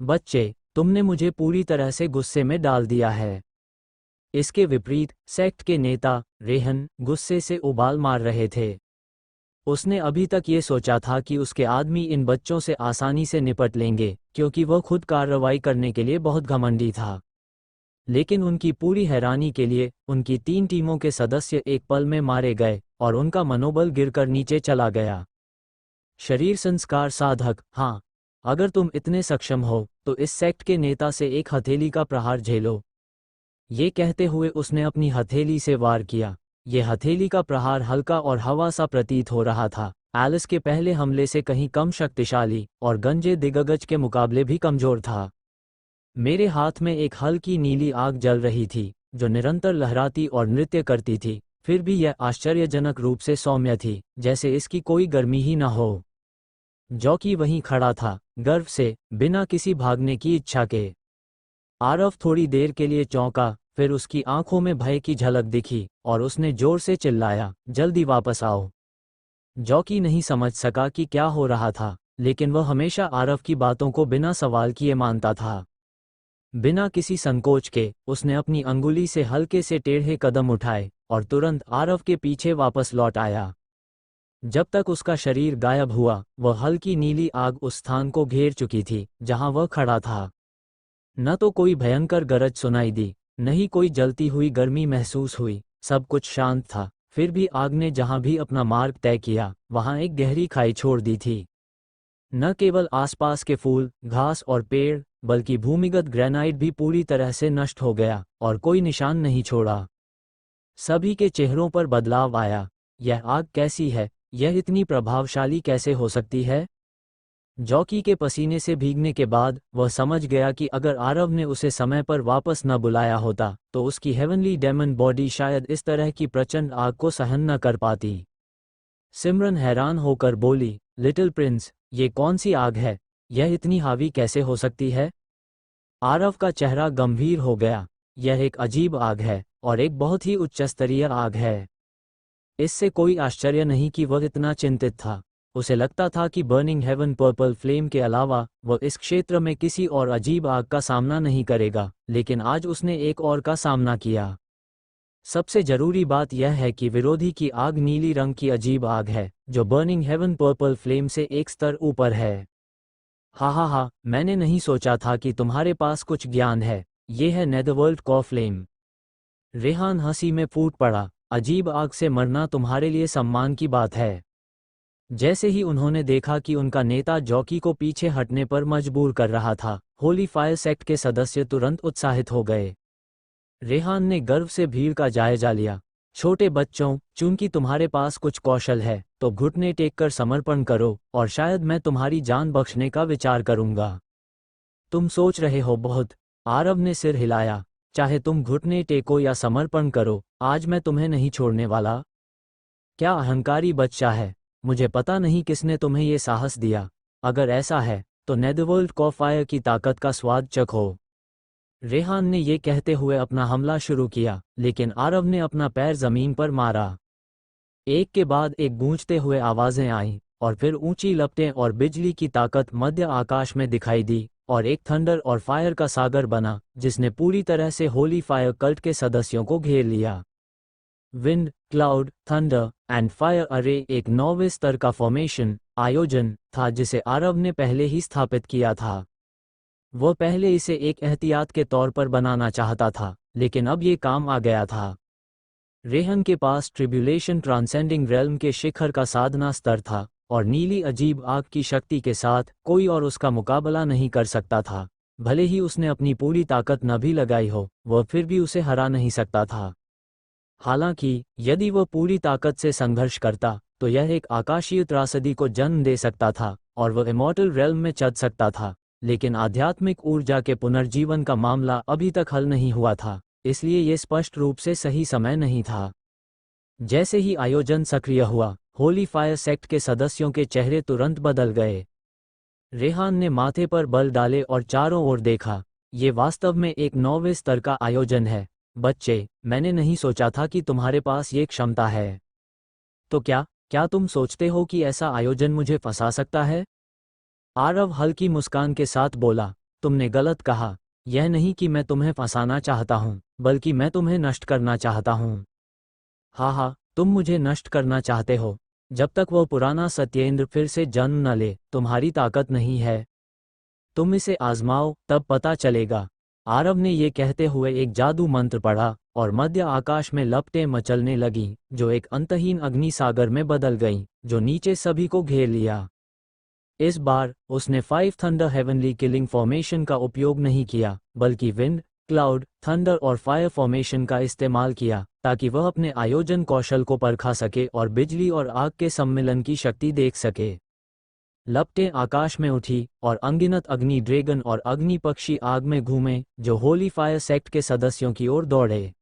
बच्चे, तुमने मुझे पूरी तरह से गुस्से में डाल दिया है। इसके विपरीत सेक्ट के नेता रेहन गुस्से से उबाल मार रहे थे। उसने अभी तक ये सोचा था कि उसके आदमी इन बच्चों से आसानी से निपट लेंगे क्योंकि वह खुद कार्रवाई करने के लिए बहुत घमंडी था। लेकिन उनकी पूरी हैरानी के लिए उनकी 3 टीमों के सदस्य एक पल में मारे गए और उनका मनोबल गिरकर नीचे चला गया। शरीर संस्कार साधक, हाँ, अगर तुम इतने सक्षम हो तो इस सेक्ट के नेता से एक हथेली का प्रहार झेलो। ये कहते हुए उसने अपनी हथेली से वार किया। ये हथेली का प्रहार हल्का और हवा सा प्रतीत हो रहा था, एलिस के पहले हमले से कहीं कम शक्तिशाली और गंजे दिग्गज के मुकाबले भी कमजोर था। मेरे हाथ में एक हल्की नीली आग जल रही थी जो निरंतर लहराती और नृत्य करती थी, फिर भी यह आश्चर्यजनक रूप से सौम्य थी, जैसे इसकी कोई गर्मी ही न हो। जॉकी वहीं खड़ा था, गर्व से, बिना किसी भागने की इच्छा के। आरव थोड़ी देर के लिए चौंका, फिर उसकी आंखों में भय की झलक दिखी और उसने जोर से चिल्लाया, जल्दी वापस आओ। जॉकी नहीं समझ सका कि क्या हो रहा था, लेकिन वह हमेशा आरव की बातों को बिना सवाल किए मानता था। बिना किसी संकोच के उसने अपनी अंगुली से हल्के से टेढ़े कदम उठाए और तुरंत आरव के पीछे वापस लौट आया। जब तक उसका शरीर गायब हुआ, वह हल्की नीली आग उस स्थान को घेर चुकी थी जहां वह खड़ा था। न तो कोई भयंकर गरज सुनाई दी, न ही कोई जलती हुई गर्मी महसूस हुई, सब कुछ शांत था। फिर भी आग ने जहां भी अपना मार्ग तय किया वहां एक गहरी खाई छोड़ दी थी। न केवल आसपास के फूल, घास और पेड़, बल्कि भूमिगत ग्रेनाइट भी पूरी तरह से नष्ट हो गया और कोई निशान नहीं छोड़ा। सभी के चेहरों पर बदलाव आया। यह आग कैसी है? यह इतनी प्रभावशाली कैसे हो सकती है? जॉकी के पसीने से भीगने के बाद वह समझ गया कि अगर आरव ने उसे समय पर वापस न बुलाया होता तो उसकी हेवनली डेमन बॉडी शायद इस तरह की प्रचंड आग को सहन न कर पाती। सिमरन हैरान होकर बोली, लिटिल प्रिंस, ये कौन सी आग है? यह इतनी हावी कैसे हो सकती है? आरव का चेहरा गंभीर हो गया। यह एक अजीब आग है और एक बहुत ही उच्च स्तरीय आग है। इससे कोई आश्चर्य नहीं कि वह इतना चिंतित था। उसे लगता था कि बर्निंग हेवन पर्पल फ्लेम के अलावा वह इस क्षेत्र में किसी और अजीब आग का सामना नहीं करेगा, लेकिन आज उसने एक और का सामना किया। सबसे जरूरी बात यह है कि विरोधी की आग नीली रंग की अजीब आग है जो बर्निंग हेवन पर्पल फ्लेम से एक स्तर ऊपर है। हा, मैंने नहीं सोचा था कि तुम्हारे पास कुछ ज्ञान है। ये है नेदरवर्ल्ड कॉ फ्लेम। रेहान हंसी में फूट पड़ा। अजीब आग से मरना तुम्हारे लिए सम्मान की बात है। जैसे ही उन्होंने देखा कि उनका नेता जॉकी को पीछे हटने पर मजबूर कर रहा था, होली फायर सेक्ट के सदस्य तुरंत उत्साहित हो गए। रेहान ने गर्व से भीड़ का जायजा लिया। छोटे बच्चों, चूंकि तुम्हारे पास कुछ कौशल है तो घुटने टेककर समर्पण करो और शायद मैं तुम्हारी जान बख्शने का विचार करूंगा। तुम सोच रहे हो बहुत। आरव ने सिर हिलाया। चाहे तुम घुटने टेको या समर्पण करो, आज मैं तुम्हें नहीं छोड़ने वाला। क्या अहंकारी बच्चा है। मुझे पता नहीं किसने तुम्हें ये साहस दिया। अगर ऐसा है तो नेदरवर्ल्ड कॉ फायर की ताकत का स्वाद चखो। रेहान ने ये कहते हुए अपना हमला शुरू किया, लेकिन आरव ने अपना पैर जमीन पर मारा। एक के बाद एक गूंजते हुए आवाजें आईं और फिर ऊंची लपटें और बिजली की ताकत मध्य आकाश में दिखाई दी और एक थंडर और फायर का सागर बना जिसने पूरी तरह से होली फायर कल्ट के सदस्यों को घेर लिया। Wind, cloud, thunder and fire अरे एक 9वें स्तर का फॉर्मेशन आयोजन था जिसे आरव ने पहले ही स्थापित किया था। वह पहले इसे एक एहतियात के तौर पर बनाना चाहता था, लेकिन अब ये काम आ गया था। रेहन के पास ट्रिब्यूलेशन ट्रांसेंडिंग रेल्म के शिखर का साधना स्तर था और नीली अजीब आग की शक्ति के साथ कोई और उसका मुकाबला नहीं कर सकता था। भले ही उसने अपनी पूरी ताकत न भी लगाई हो, वह फिर भी उसे हरा नहीं सकता था। हालांकि यदि वह पूरी ताकत से संघर्ष करता तो यह एक आकाशीय त्रासदी को जन्म दे सकता था और वह इमॉर्टल रेल्म में चढ़ सकता था, लेकिन आध्यात्मिक ऊर्जा के पुनर्जीवन का मामला अभी तक हल नहीं हुआ था, इसलिए यह स्पष्ट रूप से सही समय नहीं था। जैसे ही आयोजन सक्रिय हुआ, होली फायर सेक्ट के सदस्यों के चेहरे तुरंत बदल गए। रेहान ने माथे पर बल डाले और चारों ओर देखा। ये वास्तव में एक 9वें स्तर का आयोजन है। बच्चे, मैंने नहीं सोचा था कि तुम्हारे पास ये क्षमता है। तो क्या क्या तुम सोचते हो कि ऐसा आयोजन मुझे फंसा सकता है? आरव हल्की मुस्कान के साथ बोला, तुमने गलत कहा। यह नहीं कि मैं तुम्हें फंसाना चाहता हूँ, बल्कि मैं तुम्हें नष्ट करना चाहता हूँ। हाँ, तुम मुझे नष्ट करना चाहते हो। जब तक वह पुराना सत्येंद्र फिर से जन्म न ले, तुम्हारी ताकत नहीं है। तुम इसे आजमाओ, तब पता चलेगा। आरव ने ये कहते हुए एक जादू मंत्र पढ़ा और मध्य आकाश में लपटें मचलने लगीं, जो एक अंतहीन अग्नि सागर में बदल गईं, जो नीचे सभी को घेर लिया। इस बार उसने 5 थंडर हेवनली किलिंग फॉर्मेशन का उपयोग नहीं किया, बल्कि विंड, क्लाउड, थंडर और फायर फॉर्मेशन का इस्तेमाल किया, ताकि वह अपने आयोजन कौशल को परखा सके और बिजली और आग के सम्मिलन की शक्ति देख सके। लपटें आकाश में उठी और अनगिनत अग्नि ड्रैगन और अग्नि पक्षी आग में घूमे, जो होली फायर सेक्ट के सदस्यों की ओर दौड़े।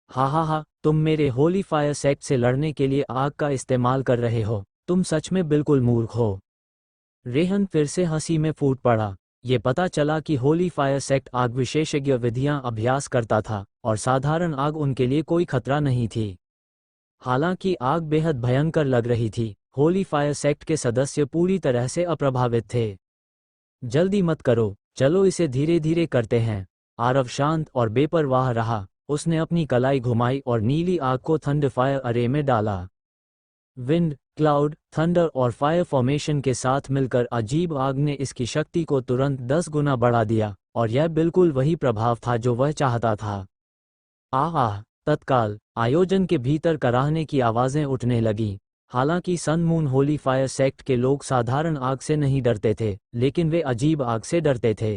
हा, तुम मेरे होली फायर सेक्ट से लड़ने के लिए आग का इस्तेमाल कर रहे हो। तुम सच में बिल्कुल मूर्ख हो। रेहन फिर से हंसी में फूट पड़ा। ये पता चला कि होली फायर सेक्ट आग विशेषज्ञ विधियां अभ्यास करता था और साधारण आग उनके लिए कोई खतरा नहीं थी। हालांकि आग बेहद भयंकर लग रही थी, होली फायर सेक्ट के सदस्य पूरी तरह से अप्रभावित थे। जल्दी मत करो, चलो इसे धीरे धीरे करते हैं। आरव शांत और बेपरवाह रहा। उसने अपनी कलाई घुमाई और नीली आग को थंडर फायर अरे में डाला। विंड, क्लाउड, थंडर और फायर फॉर्मेशन के साथ मिलकर अजीब आग ने इसकी शक्ति को तुरंत 10 गुना बढ़ा दिया, और यह बिल्कुल वही प्रभाव था जो वह चाहता था। आह! तत्काल आयोजन के भीतर कराहने की आवाजें उठने लगीं। हालांकि sun moon holy fire sect के लोग साधारण आग से नहीं डरते थे, लेकिन वे अजीब आग से डरते थे।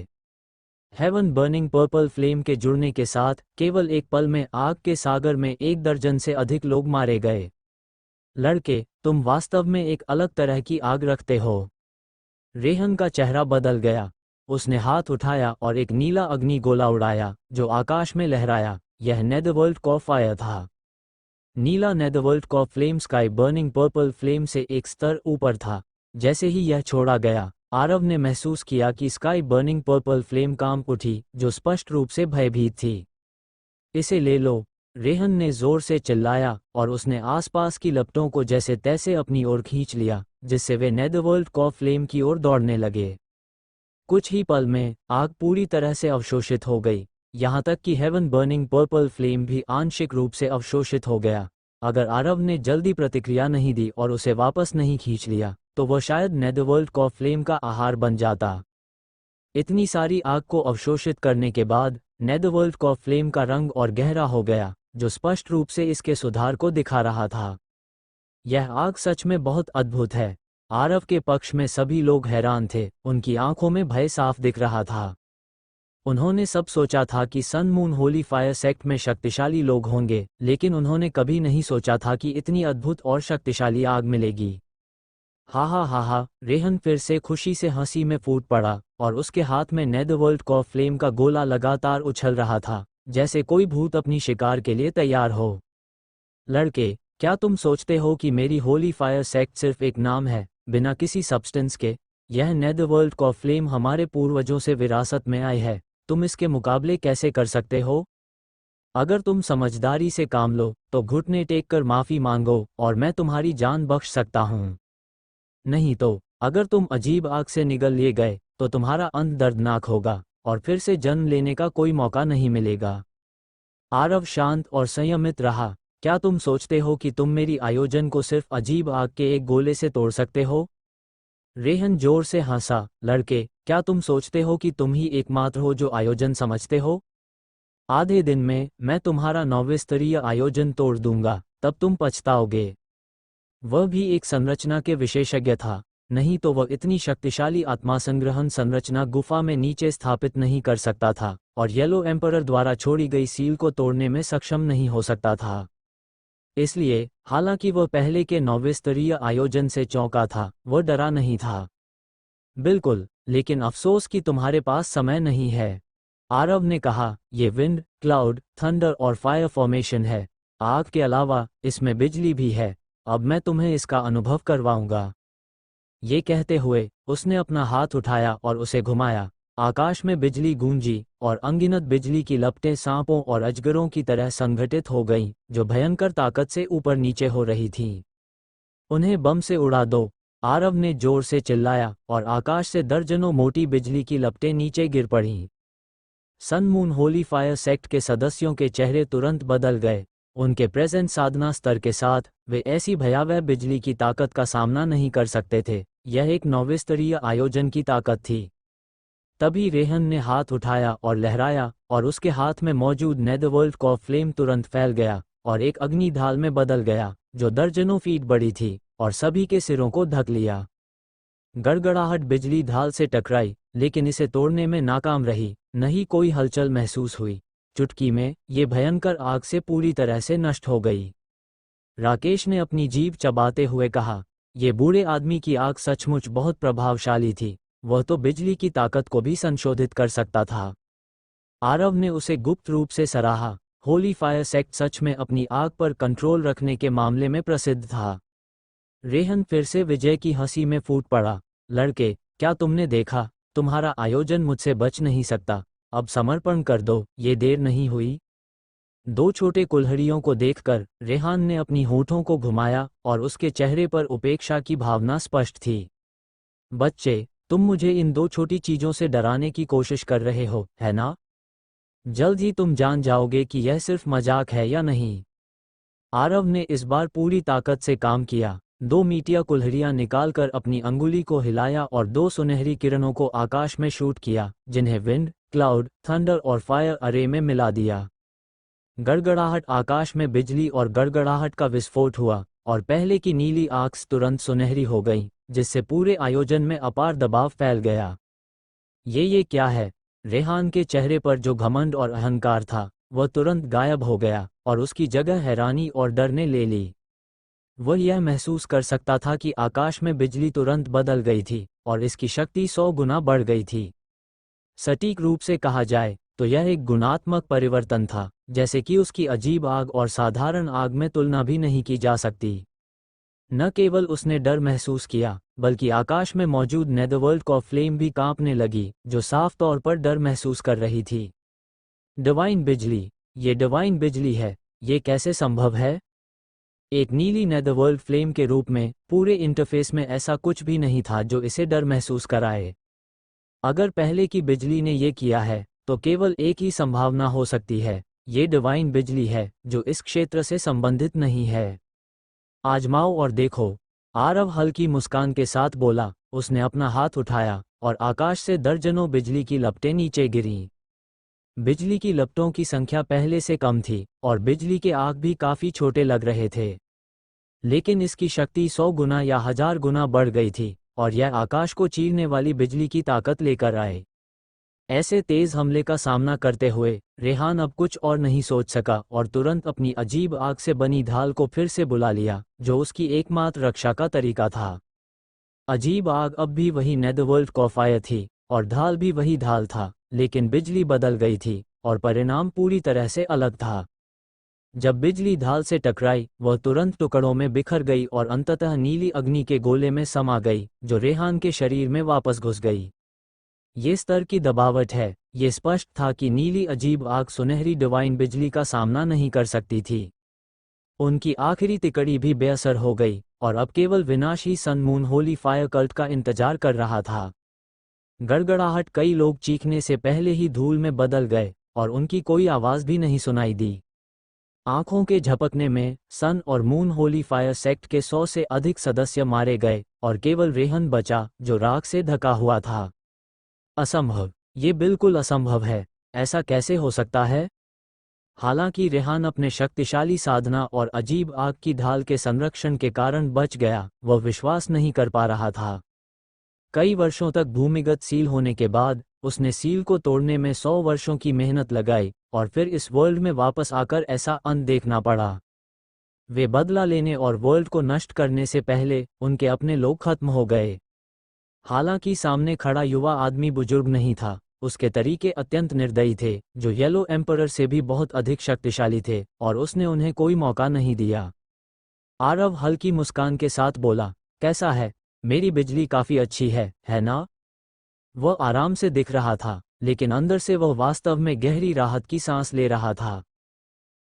हेवन बर्निंग पर्पल फ्लेम के जुड़ने के साथ केवल एक पल में आग के सागर में 1 दर्जन से अधिक लोग मारे गए। लड़के, तुम वास्तव में एक अलग तरह की आग रखते हो। रेहन का चेहरा बदल गया। उसने हाथ उठाया और एक नीला अग्नि गोला उड़ाया, जो आकाश में लहराया। यह नेदरवर्ल्ड कॉ फायर था। नीला नेदरवर्ल्ड कॉ flame sky burning purple flame से एक स्तर ऊपर था। जैसे ही यह छोड़ा गया, आरव ने महसूस किया कि स्काई बर्निंग पर्पल फ्लेम कांप उठी, जो स्पष्ट रूप से भयभीत थी। इसे ले लो, रेहन ने जोर से चिल्लाया और उसने आसपास की लपटों को जैसे तैसे अपनी ओर खींच लिया, जिससे वे नेदरवर्ल्ड कॉ फ्लेम की ओर दौड़ने लगे। कुछ ही पल में आग पूरी तरह से अवशोषित हो गई, यहाँ तक कि हेवन बर्निंग पर्पल फ्लेम भी आंशिक रूप से अवशोषित हो गया। अगर आरव ने जल्दी प्रतिक्रिया नहीं दी और उसे वापस नहीं खींच लिया, तो वह शायद नेदरवर्ल्ड कॉ फ्लेम का आहार बन जाता। इतनी सारी आग को अवशोषित करने के बाद नेदरवर्ल्ड कॉ फ्लेम का रंग और गहरा हो गया, जो स्पष्ट रूप से इसके सुधार को दिखा रहा था। यह आग सच में बहुत अद्भुत है। आरव के पक्ष में सभी लोग हैरान थे, उनकी आंखों में भय साफ दिख रहा था। उन्होंने सब सोचा था कि sun moon holy fire sect में शक्तिशाली लोग होंगे, लेकिन उन्होंने कभी नहीं सोचा था कि इतनी अद्भुत और शक्तिशाली आग मिलेगी। हा, रेहन फिर से खुशी से हंसी में फूट पड़ा और उसके हाथ में नेदरवर्ल्ड कॉ फ्लेम का गोला लगातार उछल रहा था, जैसे कोई भूत अपनी शिकार के लिए तैयार हो। लड़के, क्या तुम सोचते हो कि मेरी होली फायर सेक्ट सिर्फ एक नाम है, बिना किसी सब्सटेंस के? यह नेदरवर्ल्ड कॉ फ्लेम हमारे पूर्वजों से विरासत में आई है। तुम इसके मुकाबले कैसे कर सकते हो? अगर तुम समझदारी से काम लो, तो घुटने टेक कर माफी मांगो और मैं तुम्हारी जान बख्श सकता हूँ। नहीं तो, अगर तुम अजीब आग से निगल लिए गए, तो तुम्हारा अंत दर्दनाक होगा और फिर से जन्म लेने का कोई मौका नहीं मिलेगा। आरव शांत और संयमित रहा। क्या तुम सोचते हो कि तुम मेरी आयोजन को सिर्फ अजीब आग के एक गोले से तोड़ सकते हो? रेहन जोर से हंसा। लड़के, क्या तुम सोचते हो कि तुम ही एकमात्र हो जो आयोजन समझते हो? आधे दिन में मैं तुम्हारा 9वें स्तरीय आयोजन तोड़ दूंगा, तब तुम पछताओगे। वह भी एक संरचना के विशेषज्ञ था, नहीं तो वह इतनी शक्तिशाली आत्मासंग्रहण संरचना गुफा में नीचे स्थापित नहीं कर सकता था, और येलो एम्परर द्वारा छोड़ी गई सील को तोड़ने में सक्षम नहीं हो सकता था। इसलिए, हालांकि वह पहले के 9वें स्तरीय आयोजन से चौंका था, वह डरा नहीं था। बिल्कुल, लेकिन अफसोस कि तुम्हारे पास समय नहीं है। आरव ने कहा, ये विंड, क्लाउड, थंडर और फायर फॉर्मेशन है। आग के अलावा इसमें बिजली भी है। अब मैं तुम्हें इसका अनुभव करवाऊंगा। ये कहते हुए उसने अपना हाथ उठाया और उसे घुमाया। आकाश में बिजली गूंजी और अनगिनत बिजली की लपटें सांपों और अजगरों की तरह संगठित हो गईं, जो भयंकर ताकत से ऊपर नीचे हो रही थीं। उन्हें बम से उड़ा दो, आरव ने जोर से चिल्लाया और आकाश से दर्जनों मोटी बिजली की लपटें नीचे गिर पड़ीं। Sun moon holy fire sect के सदस्यों के चेहरे तुरंत बदल गए। उनके प्रेजेंट साधना स्तर के साथ वे ऐसी भयावह बिजली की ताकत का सामना नहीं कर सकते थे। यह एक नौविस्तरीय आयोजन की ताकत थी। तभी रेहन ने हाथ उठाया और लहराया और उसके हाथ में मौजूद नेदरवर्ल्ड का फ्लेम तुरंत फैल गया और एक अग्नि ढाल में बदल गया, जो दर्जनों फीट बड़ी थी और सभी के सिरों को ढक लिया। गड़गड़ाहट बिजली ढाल से टकराई, लेकिन इसे तोड़ने में नाकाम रही। नहीं कोई हलचल महसूस हुई। चुटकी में ये भयंकर आग से पूरी तरह से नष्ट हो गई। राकेश ने अपनी जीभ चबाते हुए कहा, ये बूढ़े आदमी की आग सचमुच बहुत प्रभावशाली थी। वह तो बिजली की ताकत को भी संशोधित कर सकता था। आरव ने उसे गुप्त रूप से सराहा। होली फायर सेक्ट सच में अपनी आग पर कंट्रोल रखने के मामले में प्रसिद्ध था। रेहन फिर से विजय की हंसी में फूट पड़ा। लड़के, क्या तुमने देखा? तुम्हारा आयोजन मुझसे बच नहीं सकता। अब समर्पण कर दो, ये देर नहीं हुई। दो छोटे कुल्हड़ियों को देखकर रेहान ने अपनी होठों को घुमाया और उसके चेहरे पर उपेक्षा की भावना स्पष्ट थी। बच्चे, तुम मुझे इन दो छोटी चीजों से डराने की कोशिश कर रहे हो, है ना? जल्द ही तुम जान जाओगे कि यह सिर्फ मजाक है या नहीं। आरव ने इस बार पूरी ताकत से काम किया। दो मीटिया कुल्हड़ियां निकालकर अपनी अंगुली को हिलाया और दो सुनहरी किरणों को आकाश में शूट किया, जिन्हें विंड, क्लाउड, थंडर और फायर अरे में मिला दिया। गड़गड़ाहट, आकाश में बिजली और गड़गड़ाहट का विस्फोट हुआ और पहले की नीली आंखें तुरंत सुनहरी हो गईं, जिससे पूरे आयोजन में अपार दबाव फैल गया। ये क्या है? रेहान के चेहरे पर जो घमंड और अहंकार था, वह तुरंत गायब हो गया और उसकी जगह हैरानी और डर ने ले ली। वह यह महसूस कर सकता था कि आकाश में बिजली तुरंत बदल गई थी और इसकी शक्ति 100 गुना बढ़ गई थी। सटीक रूप से कहा जाए तो यह एक गुणात्मक परिवर्तन था, जैसे कि उसकी अजीब आग और साधारण आग में तुलना भी नहीं की जा सकती। न केवल उसने डर महसूस किया, बल्कि आकाश में मौजूद नेदरवर्ल्ड का फ्लेम भी कांपने लगी, जो साफ तौर पर डर महसूस कर रही थी। डिवाइन बिजली, ये डिवाइन बिजली है। ये कैसे संभव है? एक नीली नेदरवर्ल्ड फ्लेम के रूप में पूरे इंटरफेस में ऐसा कुछ भी नहीं था जो इसे डर महसूस कराए। अगर पहले की बिजली ने ये किया है, तो केवल एक ही संभावना हो सकती है। ये डिवाइन बिजली है जो इस क्षेत्र से संबंधित नहीं है। आजमाओ और देखो, आरव हल्की मुस्कान के साथ बोला। उसने अपना हाथ उठाया और आकाश से दर्जनों बिजली की लपटें नीचे गिरीं। बिजली की लपटों की संख्या पहले से कम थी और बिजली के आग भी काफी छोटे लग रहे थे, लेकिन इसकी शक्ति 100 गुना या 1000 गुना बढ़ गई थी और यह आकाश को चीरने वाली बिजली की ताकत लेकर आए। ऐसे तेज हमले का सामना करते हुए रेहान अब कुछ और नहीं सोच सका और तुरंत अपनी अजीब आग से बनी ढाल को फिर से बुला लिया, जो उसकी एकमात्र रक्षा का तरीका था। अजीब आग अब भी वही नेदरवर्ल्ड का फायर थी और ढाल भी वही ढाल था, लेकिन बिजली बदल गई थी और परिणाम पूरी तरह से अलग था। जब बिजली ढाल से टकराई, वह तुरंत टुकड़ों में बिखर गई और अंततः नीली अग्नि के गोले में समा गई, जो रेहान के शरीर में वापस घुस गई। ये स्तर की दबावट है। ये स्पष्ट था कि नीली अजीब आग सुनहरी डिवाइन बिजली का सामना नहीं कर सकती थी। उनकी आखिरी तिकड़ी भी बेअसर हो गई और अब केवल विनाशी sun moon holy fire cult का इंतजार कर रहा था। गड़गड़ाहट, कई लोग चीखने से पहले ही धूल में बदल गए और उनकी कोई आवाज भी नहीं सुनाई दी। आंखों के झपकने में सन और मून होली फायर सेक्ट के 100 से अधिक सदस्य मारे गए और केवल रेहन बचा, जो राख से ढका हुआ था। असंभव, ये बिल्कुल असंभव है। ऐसा कैसे हो सकता है? हालांकि रेहान अपने शक्तिशाली साधना और अजीब आग की ढाल के संरक्षण के कारण बच गया, वह विश्वास नहीं कर पा रहा था। कई वर्षों तक भूमिगत सील होने के बाद उसने सील को तोड़ने में 100 वर्षों की मेहनत लगाई और फिर इस वर्ल्ड में वापस आकर ऐसा अंत देखना पड़ा। वे बदला लेने और वर्ल्ड को नष्ट करने से पहले उनके अपने लोग खत्म हो गए। हालांकि सामने खड़ा युवा आदमी बुजुर्ग नहीं था, उसके तरीके अत्यंत निर्दयी थे, जो येलो एम्परर से भी बहुत अधिक शक्तिशाली थे, और उसने उन्हें कोई मौका नहीं दिया। आरव हल्की मुस्कान के साथ बोला, कैसा है? मेरी बिजली काफी अच्छी है ना? वह आराम से दिख रहा था, लेकिन अंदर से वह वास्तव में गहरी राहत की सांस ले रहा था।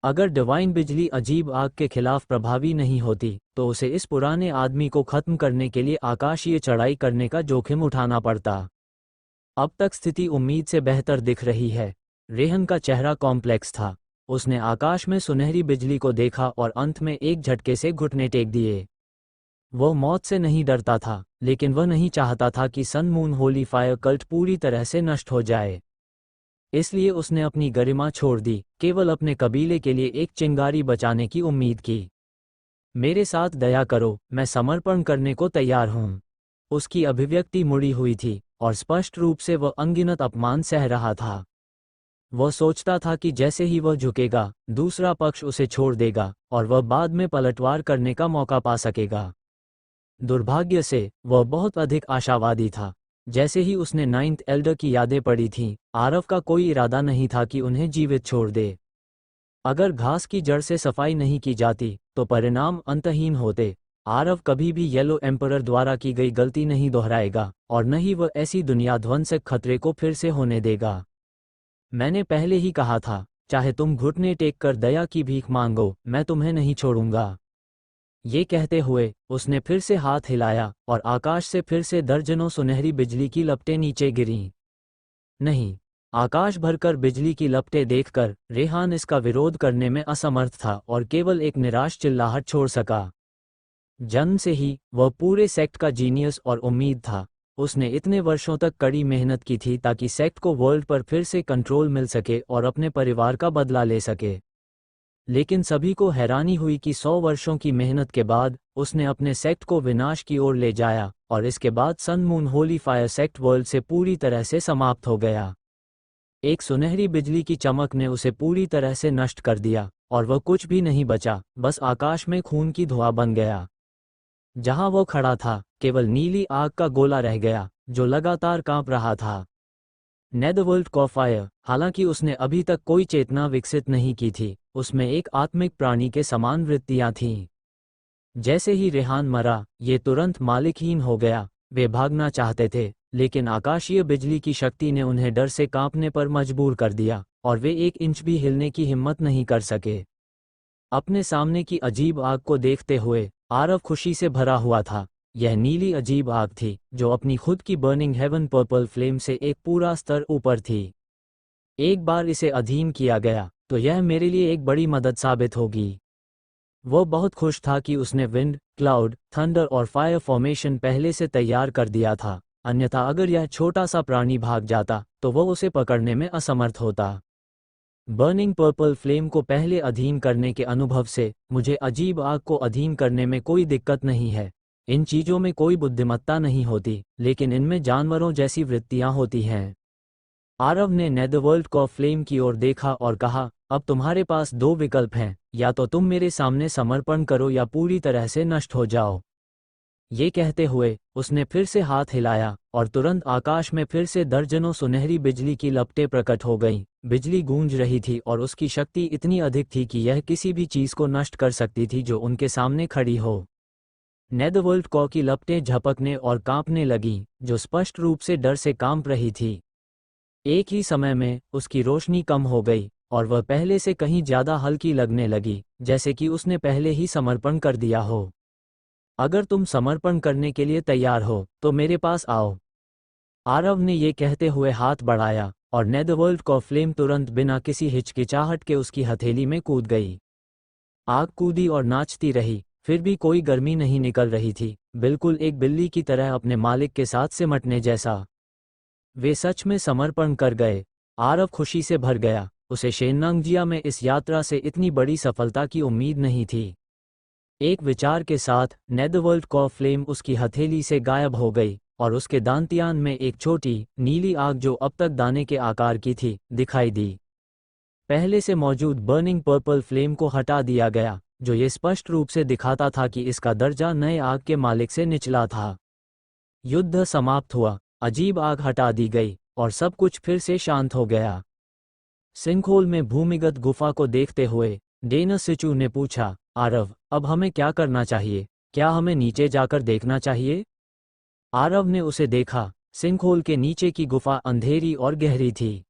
अगर डिवाइन बिजली अजीब आग के खिलाफ प्रभावी नहीं होती, तो उसे इस पुराने आदमी को खत्म करने के लिए आकाशीय चढ़ाई करने का जोखिम उठाना पड़ता। अब तक स्थिति उम्मीद से बेहतर दिख रही है। रेहन का चेहरा कॉम्प्लेक्स था। उसने आकाश में सुनहरी बिजली को देखा और अंत में एक झटके से घुटने टेक दिए। वह मौत से नहीं डरता था, लेकिन वह नहीं चाहता था कि sun moon holy fire cult पूरी तरह से नष्ट हो जाए। इसलिए उसने अपनी गरिमा छोड़ दी, केवल अपने कबीले के लिए एक चिंगारी बचाने की उम्मीद की। मेरे साथ दया करो, मैं समर्पण करने को तैयार हूँ। उसकी अभिव्यक्ति मुड़ी हुई थी, और स्पष्ट रूप से वह अनगिनत अपमान सह रहा था। वह सोचता था कि जैसे ही वह झुकेगा, दूसरा पक्ष उसे छोड़ देगा, और वह बाद में पलटवार करने का मौका पा सकेगा। दुर्भाग्य से, वह बहुत अधिक आशावादी था। जैसे ही उसने नाइन्थ एल्डर की यादें पढ़ी थीं, आरव का कोई इरादा नहीं था कि उन्हें जीवित छोड़ दे। अगर घास की जड़ से सफाई नहीं की जाती, तो परिणाम अंतहीन होते। आरव कभी भी येलो एम्परर द्वारा की गई गलती नहीं दोहराएगा, और न ही वह ऐसी दुनिया ध्वंसक खतरे को फिर से होने देगा। मैंने पहले ही कहा था, चाहे तुम घुटने टेक कर दया की भीख मांगो, मैं तुम्हें नहीं छोड़ूंगा। ये कहते हुए उसने फिर से हाथ हिलाया, और आकाश से फिर से दर्जनों सुनहरी बिजली की लपटें नीचे गिरीं। नहीं, आकाश भरकर बिजली की लपटें देखकर रेहान इसका विरोध करने में असमर्थ था और केवल एक निराश चिल्लाहट छोड़ सका। जन्म से ही वह पूरे सेक्ट का जीनियस और उम्मीद था। उसने इतने वर्षों तक कड़ी मेहनत की थी ताकि सेक्ट को वर्ल्ड पर फिर से कंट्रोल मिल सके और अपने परिवार का बदला ले सके। लेकिन सभी को हैरानी हुई कि 100 वर्षों की मेहनत के बाद उसने अपने सेक्ट को विनाश की ओर ले जाया, और इसके बाद sun moon holy fire sect world से पूरी तरह से समाप्त हो गया। एक सुनहरी बिजली की चमक ने उसे पूरी तरह से नष्ट कर दिया, और वह कुछ भी नहीं बचा, बस आकाश में खून की धुआं बन गया। जहां वो खड़ा था, केवल नीली आग का गोला रह गया, जो लगातार कांप रहा था। नेदरवर्ल्ड का फायर, हालांकि उसने अभी तक कोई चेतना विकसित नहीं की थी, उसमें एक आत्मिक प्राणी के समान वृत्तियां थीं। जैसे ही रेहान मरा, ये तुरंत मालिकहीन हो गया। वे भागना चाहते थे, लेकिन आकाशीय बिजली की शक्ति ने उन्हें डर से कांपने पर मजबूर कर दिया, और वे 1 इंच भी हिलने की हिम्मत नहीं कर सके। अपने सामने की अजीब आग को देखते हुए आरव खुशी से भरा हुआ था। यह नीली अजीब आग थी, जो अपनी खुद की बर्निंग हेवन पर्पल फ्लेम से एक पूरा स्तर ऊपर थी। एक बार इसे अधीन किया गया, तो यह मेरे लिए एक बड़ी मदद साबित होगी। वह बहुत खुश था कि उसने विंड, क्लाउड, थंडर और फायर फॉर्मेशन पहले से तैयार कर दिया था, अन्यथा अगर यह छोटा सा प्राणी भाग जाता, तो वह उसे पकड़ने में असमर्थ होता। बर्निंग पर्पल फ्लेम को पहले अधीन करने के अनुभव से मुझे अजीब आग को अधीन करने में कोई दिक्कत नहीं है। इन चीजों में कोई बुद्धिमत्ता नहीं होती, लेकिन इनमें जानवरों जैसी वृत्तियां होती हैं। आरव ने नेदरवर्ल्ड को फ्लेम की ओर देखा और कहा, अब तुम्हारे पास 2 विकल्प हैं, या तो तुम मेरे सामने समर्पण करो या पूरी तरह से नष्ट हो जाओ। ये कहते हुए उसने फिर से हाथ हिलाया, और तुरंत आकाश में फिर से दर्जनों सुनहरी बिजली की लपटें प्रकट हो गईं। बिजली गूंज रही थी, और उसकी शक्ति इतनी अधिक थी कि यह किसी भी चीज को नष्ट कर सकती थी जो उनके सामने खड़ी हो। नेदरवर्ल्ड को की लपटें झपकने और कांपने लगीं, जो स्पष्ट रूप से डर से कांप रही थी। एक ही समय में उसकी रोशनी कम हो गई, और वह पहले से कहीं ज्यादा हल्की लगने लगी, जैसे कि उसने पहले ही समर्पण कर दिया हो। अगर तुम समर्पण करने के लिए तैयार हो, तो मेरे पास आओ। आरव ने ये कहते हुए हाथ बढ़ाया, और नेदरवर्ल्ड को फ्लेम तुरंत बिना किसी हिचकिचाहट के उसकी हथेली में कूद गई। आग कूदी और नाचती रही, फिर भी कोई गर्मी नहीं निकल रही थी, बिल्कुल एक बिल्ली की तरह अपने मालिक के साथ सिमटने जैसा। वे सच में समर्पण कर गए। आरव खुशी से भर गया। उसे शेन्नांगजिया में इस यात्रा से इतनी बड़ी सफलता की उम्मीद नहीं थी। एक विचार के साथ नेदरवर्ल्ड को फ्लेम उसकी हथेली से गायब हो गई, और उसके दांतियान में एक छोटी नीली आग, जो अब तक दाने के आकार की थी, दिखाई दी। पहले से मौजूद बर्निंग पर्पल फ्लेम को हटा दिया गया, जो ये स्पष्ट रूप से दिखाता था कि इसका दर्जा नए आग के मालिक से निचला था। युद्ध समाप्त हुआ, अजीब आग हटा दी गई, और सब कुछ फिर से शांत हो गया। सिंकहोल में भूमिगत गुफा को देखते हुए डेनस सिचू ने पूछा, आरव, अब हमें क्या करना चाहिए? क्या हमें नीचे जाकर देखना चाहिए? आरव ने उसे देखा, सिंकहोल के नीचे की गुफा अंधेरी और गहरी थी।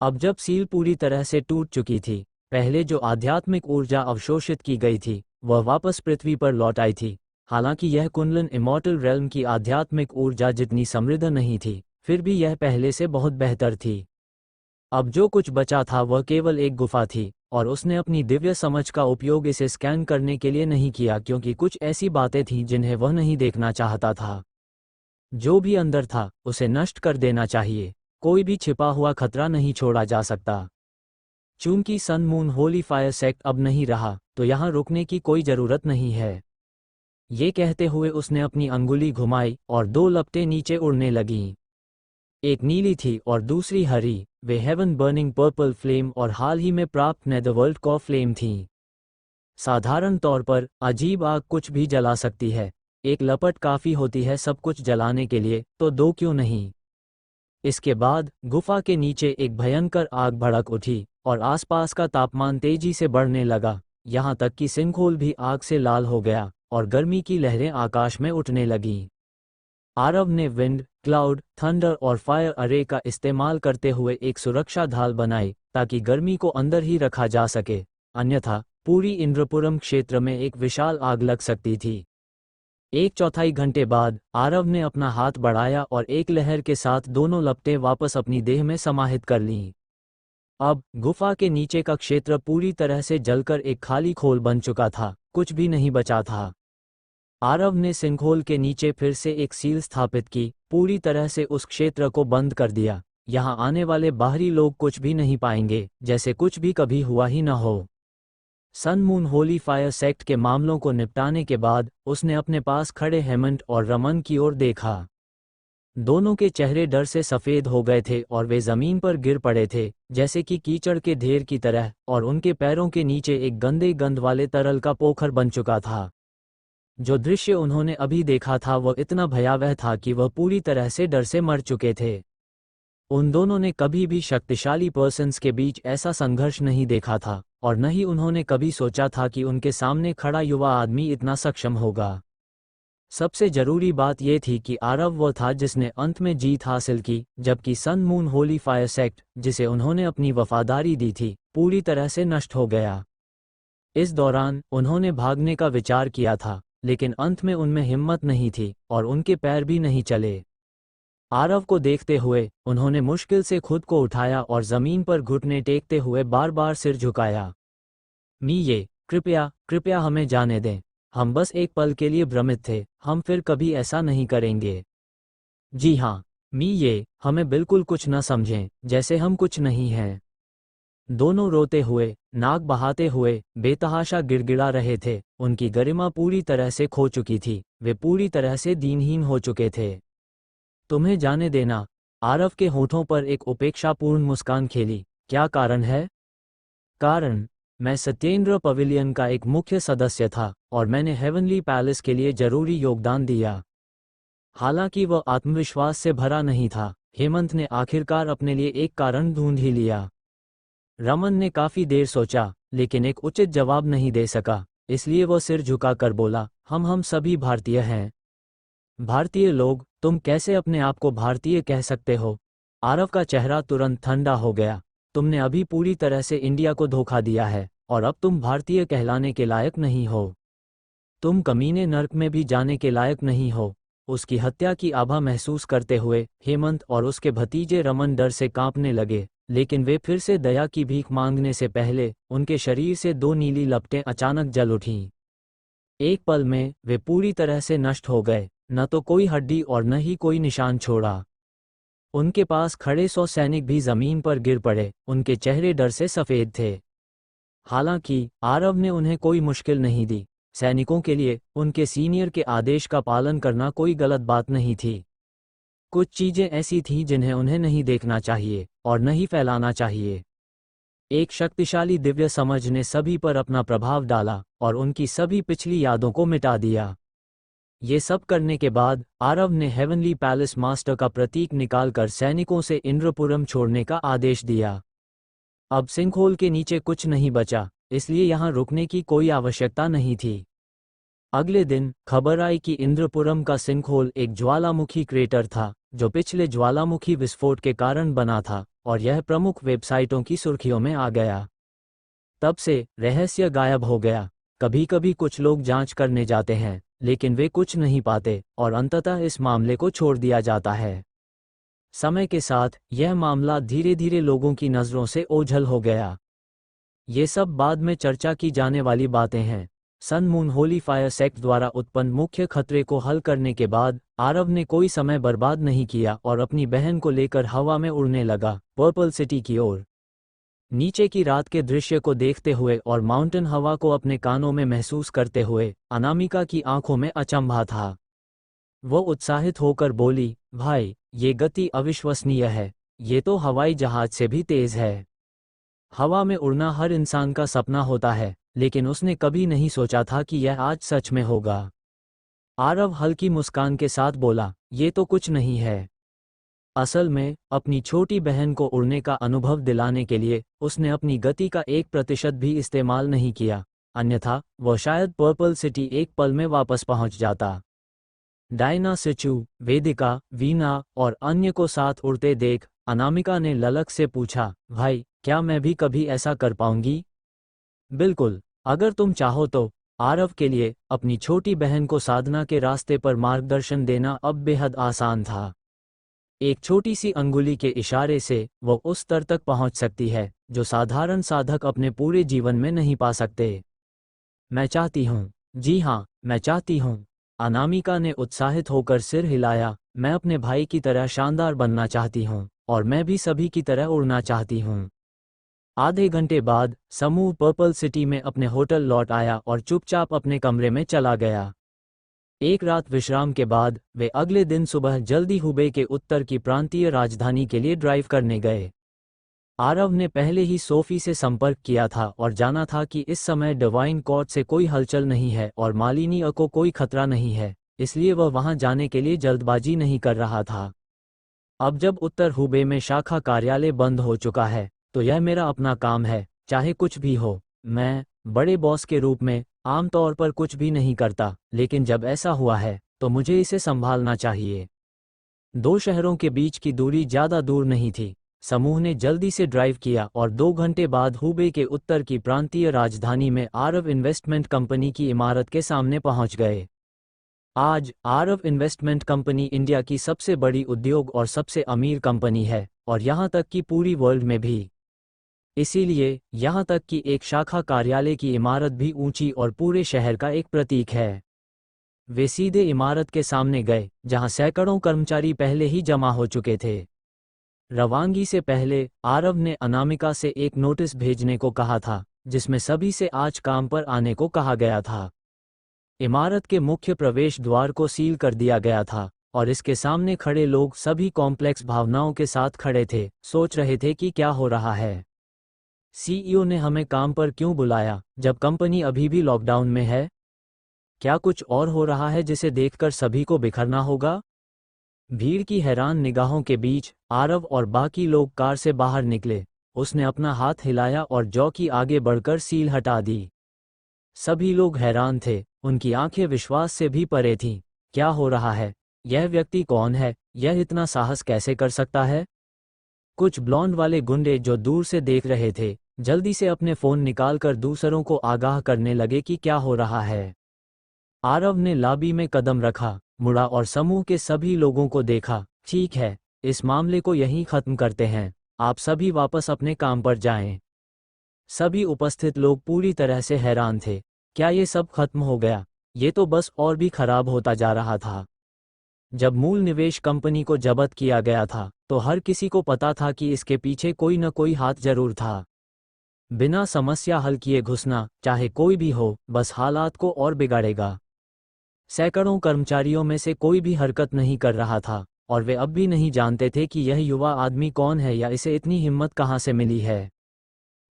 अब जब सील पूरी तरह से टूट चुकी थी, पहले जो आध्यात्मिक ऊर्जा अवशोषित की गई थी वह वापस पृथ्वी पर लौट आई थी। हालांकि यह कुंडलन इमॉर्टल रेल्म की आध्यात्मिक ऊर्जा जितनी समृद्ध नहीं थी, फिर भी यह पहले से बहुत बेहतर थी। अब जो कुछ बचा था वह केवल एक गुफा थी, और उसने अपनी दिव्य समझ का उपयोग इसे स्कैन करने के लिए नहीं किया, क्योंकि कुछ ऐसी बातें थीं जिन्हें वह नहीं देखना चाहता था। जो भी अंदर था उसे नष्ट कर देना चाहिए। कोई भी छिपा हुआ खतरा नहीं छोड़ा जा सकता। चूंकि sun moon holy fire sect अब नहीं रहा, तो यहाँ रुकने की कोई जरूरत नहीं है। ये कहते हुए उसने अपनी अंगुली घुमाई और दो लपटें नीचे उड़ने लगीं। एक नीली थी और दूसरी हरी। वे हेवन बर्निंग पर्पल फ्लेम और हाल ही में प्राप्त नेदरवर्ल्ड कॉ फ्लेम थीं। साधारण तौर पर अजीब आग कुछ भी जला सकती है। एक लपट काफी होती है सब कुछ जलाने के लिए, तो दो क्यों नहीं। इसके बाद गुफा के नीचे एक भयंकर आग भड़क उठी और आसपास का तापमान तेजी से बढ़ने लगा, यहाँ तक कि सिंकहोल भी आग से लाल हो गया और गर्मी की लहरें आकाश में उठने लगीं। आरव ने विंड, क्लाउड, थंडर और फायर अरे का इस्तेमाल करते हुए एक सुरक्षा ढाल बनाई ताकि गर्मी को अंदर ही रखा जा सके, अन्यथा पूरी इंद्रपुरम क्षेत्र में एक विशाल आग लग सकती थी। 1/4 घंटे बाद आरव ने अपना हाथ बढ़ाया और एक लहर के साथ दोनों लपटें वापस अपनी देह में समाहित कर लीं। अब गुफा के नीचे का क्षेत्र पूरी तरह से जलकर एक खाली खोल बन चुका था, कुछ भी नहीं बचा था। आरव ने सिंकहोल के नीचे फिर से एक सील स्थापित की, पूरी तरह से उस क्षेत्र को बंद कर दिया। यहाँ आने वाले बाहरी लोग कुछ भी नहीं पाएंगे, जैसे कुछ भी कभी हुआ ही न हो। Sun moon holy fire sect के मामलों को निपटाने के बाद उसने अपने पास खड़े हेमंत और रमन की ओर देखा। दोनों के चेहरे डर से सफ़ेद हो गए थे और वे जमीन पर गिर पड़े थे, जैसे कि कीचड़ के ढेर की तरह, और उनके पैरों के नीचे एक गंदे गंध वाले तरल का पोखर बन चुका था। जो दृश्य उन्होंने अभी देखा था वह इतना भयावह था कि वह पूरी तरह से डर से मर चुके थे। उन दोनों ने कभी भी शक्तिशाली पर्सन्स के बीच ऐसा संघर्ष नहीं देखा था, और न ही उन्होंने कभी सोचा था कि उनके सामने खड़ा युवा आदमी इतना सक्षम होगा। सबसे जरूरी बात यह थी कि आरव वह था जिसने अंत में जीत हासिल की, जबकि sun moon holy fire sect, जिसे उन्होंने अपनी वफादारी दी थी, पूरी तरह से नष्ट हो गया। इस दौरान उन्होंने भागने का विचार किया था, लेकिन अंत में उनमें हिम्मत नहीं थी और उनके पैर भी नहीं चले। आरव को देखते हुए उन्होंने मुश्किल से खुद को उठाया और जमीन पर घुटने टेकते हुए बार बार सिर झुकाया। मीये, कृपया कृपया हमें जाने दें। हम बस एक पल के लिए भ्रमित थे, हम फिर कभी ऐसा नहीं करेंगे। जी हाँ मीये, हमें बिल्कुल कुछ न समझें, जैसे हम कुछ नहीं हैं। दोनों रोते हुए, नाक बहाते हुए, बेतहाशा गिड़गिड़ा रहे थे। उनकी गरिमा पूरी तरह से खो चुकी थी, वे पूरी तरह से दीनहीन हो चुके थे। तुम्हें जाने देना। आरव के होठों पर एक उपेक्षापूर्ण मुस्कान खेली। क्या कारण है? कारण, मैं सत्येंद्र पवेलियन का एक मुख्य सदस्य था और मैंने हेवनली पैलेस के लिए जरूरी योगदान दिया। हालांकि वह आत्मविश्वास से भरा नहीं था, हेमंत ने आखिरकार अपने लिए एक कारण ढूंढ ही लिया। रमन ने काफी देर सोचा, लेकिन एक उचित जवाब नहीं दे सका, इसलिए वह सिर झुकाकर बोला, हम सभी भारतीय हैं। भारतीय लोग? तुम कैसे अपने आप को भारतीय कह सकते हो? आरव का चेहरा तुरंत ठंडा हो गया। तुमने अभी पूरी तरह से इंडिया को धोखा दिया है और अब तुम भारतीय कहलाने के लायक नहीं हो। तुम कमीने नर्क में भी जाने के लायक नहीं हो। उसकी हत्या की आभा महसूस करते हुए हेमंत और उसके भतीजे रमन डर से कांपने लगे, लेकिन वे फिर से दया की भीख मांगने से पहले उनके शरीर से दो नीली लपटें अचानक जल उठीं। एक पल में वे पूरी तरह से नष्ट हो गए, न तो कोई हड्डी और न ही कोई निशान छोड़ा। उनके पास खड़े 100 सैनिक भी जमीन पर गिर पड़े, उनके चेहरे डर से सफेद थे। हालांकि आरव ने उन्हें कोई मुश्किल नहीं दी। सैनिकों के लिए उनके सीनियर के आदेश का पालन करना कोई गलत बात नहीं थी। कुछ चीजें ऐसी थीं जिन्हें उन्हें नहीं देखना चाहिए और नहीं फैलाना चाहिए। एक शक्तिशाली दिव्य समझ ने सभी पर अपना प्रभाव डाला और उनकी सभी पिछली यादों को मिटा दिया। ये सब करने के बाद आरव ने हेवनली पैलेस मास्टर का प्रतीक निकालकर सैनिकों से इंद्रपुरम छोड़ने का आदेश दिया। अब सिंकहोल के नीचे कुछ नहीं बचा, इसलिए यहाँ रुकने की कोई आवश्यकता नहीं थी। अगले दिन खबर आई कि इंद्रपुरम का सिंकहोल एक ज्वालामुखी क्रेटर था जो पिछले ज्वालामुखी विस्फोट के कारण बना था, और यह प्रमुख वेबसाइटों की सुर्खियों में आ गया। तब से रहस्य गायब हो गया। कभी कभी कुछ लोग जांच करने जाते हैं, लेकिन वे कुछ नहीं पाते और अंततः इस मामले को छोड़ दिया जाता है। समय के साथ यह मामला धीरे धीरे लोगों की नज़रों से ओझल हो गया। ये सब बाद में चर्चा की जाने वाली बातें हैं। Sun moon holy fire sect द्वारा उत्पन्न मुख्य खतरे को हल करने के बाद आरव ने कोई समय बर्बाद नहीं किया और अपनी बहन को लेकर हवा में उड़ने लगा, पर्पल सिटी की ओर। नीचे की रात के दृश्य को देखते हुए और माउंटेन हवा को अपने कानों में महसूस करते हुए अनामिका की आंखों में अचंभा था। वो उत्साहित होकर बोली, भाई, ये गति अविश्वसनीय है। ये तो हवाई जहाज से भी तेज है। हवा में उड़ना हर इंसान का सपना होता है, लेकिन उसने कभी नहीं सोचा था कि यह आज सच में होगा। आरव हल्की मुस्कान के साथ बोला, ये तो कुछ नहीं है। असल में अपनी छोटी बहन को उड़ने का अनुभव दिलाने के लिए उसने अपनी गति का 1% भी इस्तेमाल नहीं किया, अन्यथा वह शायद पर्पल सिटी एक पल में वापस पहुंच जाता। डायना, सिचू, वेदिका, वीना और अन्य को साथ उड़ते देख अनामिका ने ललक से पूछा, भाई, क्या मैं भी कभी ऐसा कर पाऊंगी? बिल्कुल, अगर तुम चाहो तो। आरव के लिए अपनी छोटी बहन को साधना के रास्ते पर मार्गदर्शन देना अब बेहद आसान था। एक छोटी सी अंगुली के इशारे से वो उस स्तर तक पहुंच सकती है जो साधारण साधक अपने पूरे जीवन में नहीं पा सकते। मैं चाहती हूँ, जी हाँ, मैं चाहती हूँ। अनामिका ने उत्साहित होकर सिर हिलाया, मैं अपने भाई की तरह शानदार बनना चाहती हूँ और मैं भी सभी की तरह उड़ना चाहती हूँ। आधे घंटे बाद समूह पर्पल सिटी में अपने होटल लौट आया और चुपचाप अपने कमरे में चला गया। एक रात विश्राम के बाद वे अगले दिन सुबह जल्दी हुबे के उत्तर की प्रांतीय राजधानी के लिए ड्राइव करने गए। आरव ने पहले ही सोफी से संपर्क किया था और जाना था कि इस समय डिवाइन कोर्ट से कोई हलचल नहीं है और मालिनी को कोई खतरा नहीं है, इसलिए वह वहां जाने के लिए जल्दबाजी नहीं कर रहा था। अब जब उत्तर हुबे में शाखा कार्यालय बंद हो चुका है, तो यह मेरा अपना काम है, चाहे कुछ भी हो। मैं बड़े बॉस के रूप में आमतौर पर कुछ भी नहीं करता, लेकिन जब ऐसा हुआ है तो मुझे इसे संभालना चाहिए। दो शहरों के बीच की दूरी ज़्यादा दूर नहीं थी। समूह ने जल्दी से ड्राइव किया और 2 घंटे बाद हुबे के उत्तर की प्रांतीय राजधानी में आरव इन्वेस्टमेंट कंपनी की इमारत के सामने पहुंच गए। आज आरव इन्वेस्टमेंट कंपनी इंडिया की सबसे बड़ी उद्योग और सबसे अमीर कंपनी है, और यहां तक कि पूरी वर्ल्ड में भी। इसीलिए यहां तक कि एक शाखा कार्यालय की इमारत भी ऊंची और पूरे शहर का एक प्रतीक है। वे सीधे इमारत के सामने गए, जहां सैकड़ों कर्मचारी पहले ही जमा हो चुके थे। रवानगी से पहले आरव ने अनामिका से एक नोटिस भेजने को कहा था, जिसमें सभी से आज काम पर आने को कहा गया था। इमारत के मुख्य प्रवेश द्वार को सील कर दिया गया था, और इसके सामने खड़े लोग सभी कॉम्प्लेक्स भावनाओं के साथ खड़े थे, सोच रहे थे कि क्या हो रहा है। सीईओ ने हमें काम पर क्यों बुलाया जब कंपनी अभी भी लॉकडाउन में है? क्या कुछ और हो रहा है जिसे देखकर सभी को बिखरना होगा? भीड़ की हैरान निगाहों के बीच आरव और बाकी लोग कार से बाहर निकले। उसने अपना हाथ हिलाया और जॉकी आगे बढ़कर सील हटा दी। सभी लोग हैरान थे, उनकी आंखें विश्वास से भी परे थीं। क्या हो रहा है? यह व्यक्ति कौन है? यह इतना साहस कैसे कर सकता है? कुछ ब्लॉन्ड वाले गुंडे जो दूर से देख रहे थे, जल्दी से अपने फोन निकालकर दूसरों को आगाह करने लगे कि क्या हो रहा है। आरव ने लॉबी में कदम रखा, मुड़ा और समूह के सभी लोगों को देखा। ठीक है, इस मामले को यहीं खत्म करते हैं, आप सभी वापस अपने काम पर जाएं। सभी उपस्थित लोग पूरी तरह से हैरान थे। क्या ये सब खत्म हो गया? ये तो बस और भी खराब होता जा रहा था। जब मूल निवेश कंपनी को जब्त किया गया था, तो हर किसी को पता था कि इसके पीछे कोई न कोई हाथ जरूर था। बिना समस्या हल किए घुसना, चाहे कोई भी हो, बस हालात को और बिगाड़ेगा। सैकड़ों कर्मचारियों में से कोई भी हरकत नहीं कर रहा था, और वे अब भी नहीं जानते थे कि यह युवा आदमी कौन है या इसे इतनी हिम्मत कहाँ से मिली है।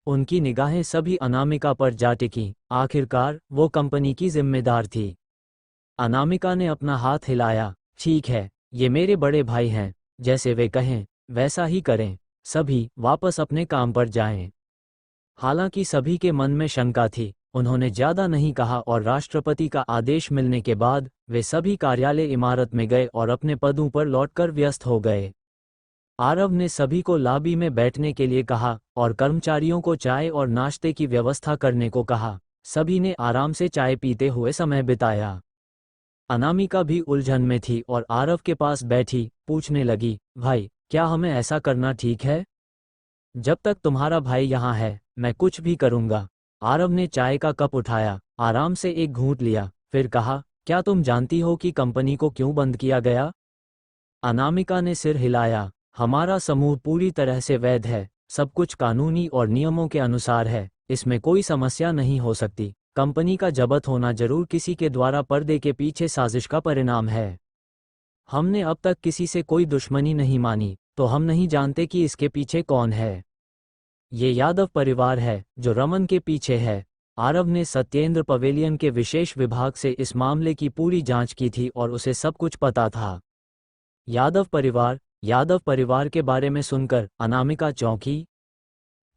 उनकी निगाहें सभी अनामिका पर जा टिकीं। आखिरकार वो कंपनी की जिम्मेदार थी। अनामिका ने अपना हाथ हिलाया। ठीक है, ये मेरे बड़े भाई हैं, जैसे वे कहें वैसा ही करें। सभी वापस अपने काम पर जाएं। हालांकि सभी के मन में शंका थी, उन्होंने ज्यादा नहीं कहा और राष्ट्रपति का आदेश मिलने के बाद वे सभी कार्यालय इमारत में गए और अपने पदों पर लौटकर व्यस्त हो गए। आरव ने सभी को लॉबी में बैठने के लिए कहा और कर्मचारियों को चाय और नाश्ते की व्यवस्था करने को कहा। सभी ने आराम से चाय पीते हुए समय बिताया। अनामिका भी उलझन में थी और आरव के पास बैठी पूछने लगी, भाई क्या हमें ऐसा करना ठीक है? जब तक तुम्हारा भाई यहाँ है मैं कुछ भी करूँगा। आरव ने चाय का कप उठाया, आराम से एक घूंट लिया, फिर कहा, क्या तुम जानती हो कि कंपनी को क्यों बंद किया गया? अनामिका ने सिर हिलाया। हमारा समूह पूरी तरह से वैध है, सब कुछ कानूनी और नियमों के अनुसार है, इसमें कोई समस्या नहीं हो सकती। कंपनी का जब्त होना जरूर किसी के द्वारा पर्दे के पीछे साजिश का परिणाम है। हमने अब तक किसी से कोई दुश्मनी नहीं मानी, तो हम नहीं जानते कि इसके पीछे कौन है। ये यादव परिवार है जो रमन के पीछे है। आरव ने सत्येंद्र पवेलियन के विशेष विभाग से इस मामले की पूरी जांच की थी और उसे सब कुछ पता था। यादव परिवार के बारे में सुनकर अनामिका चौंकी।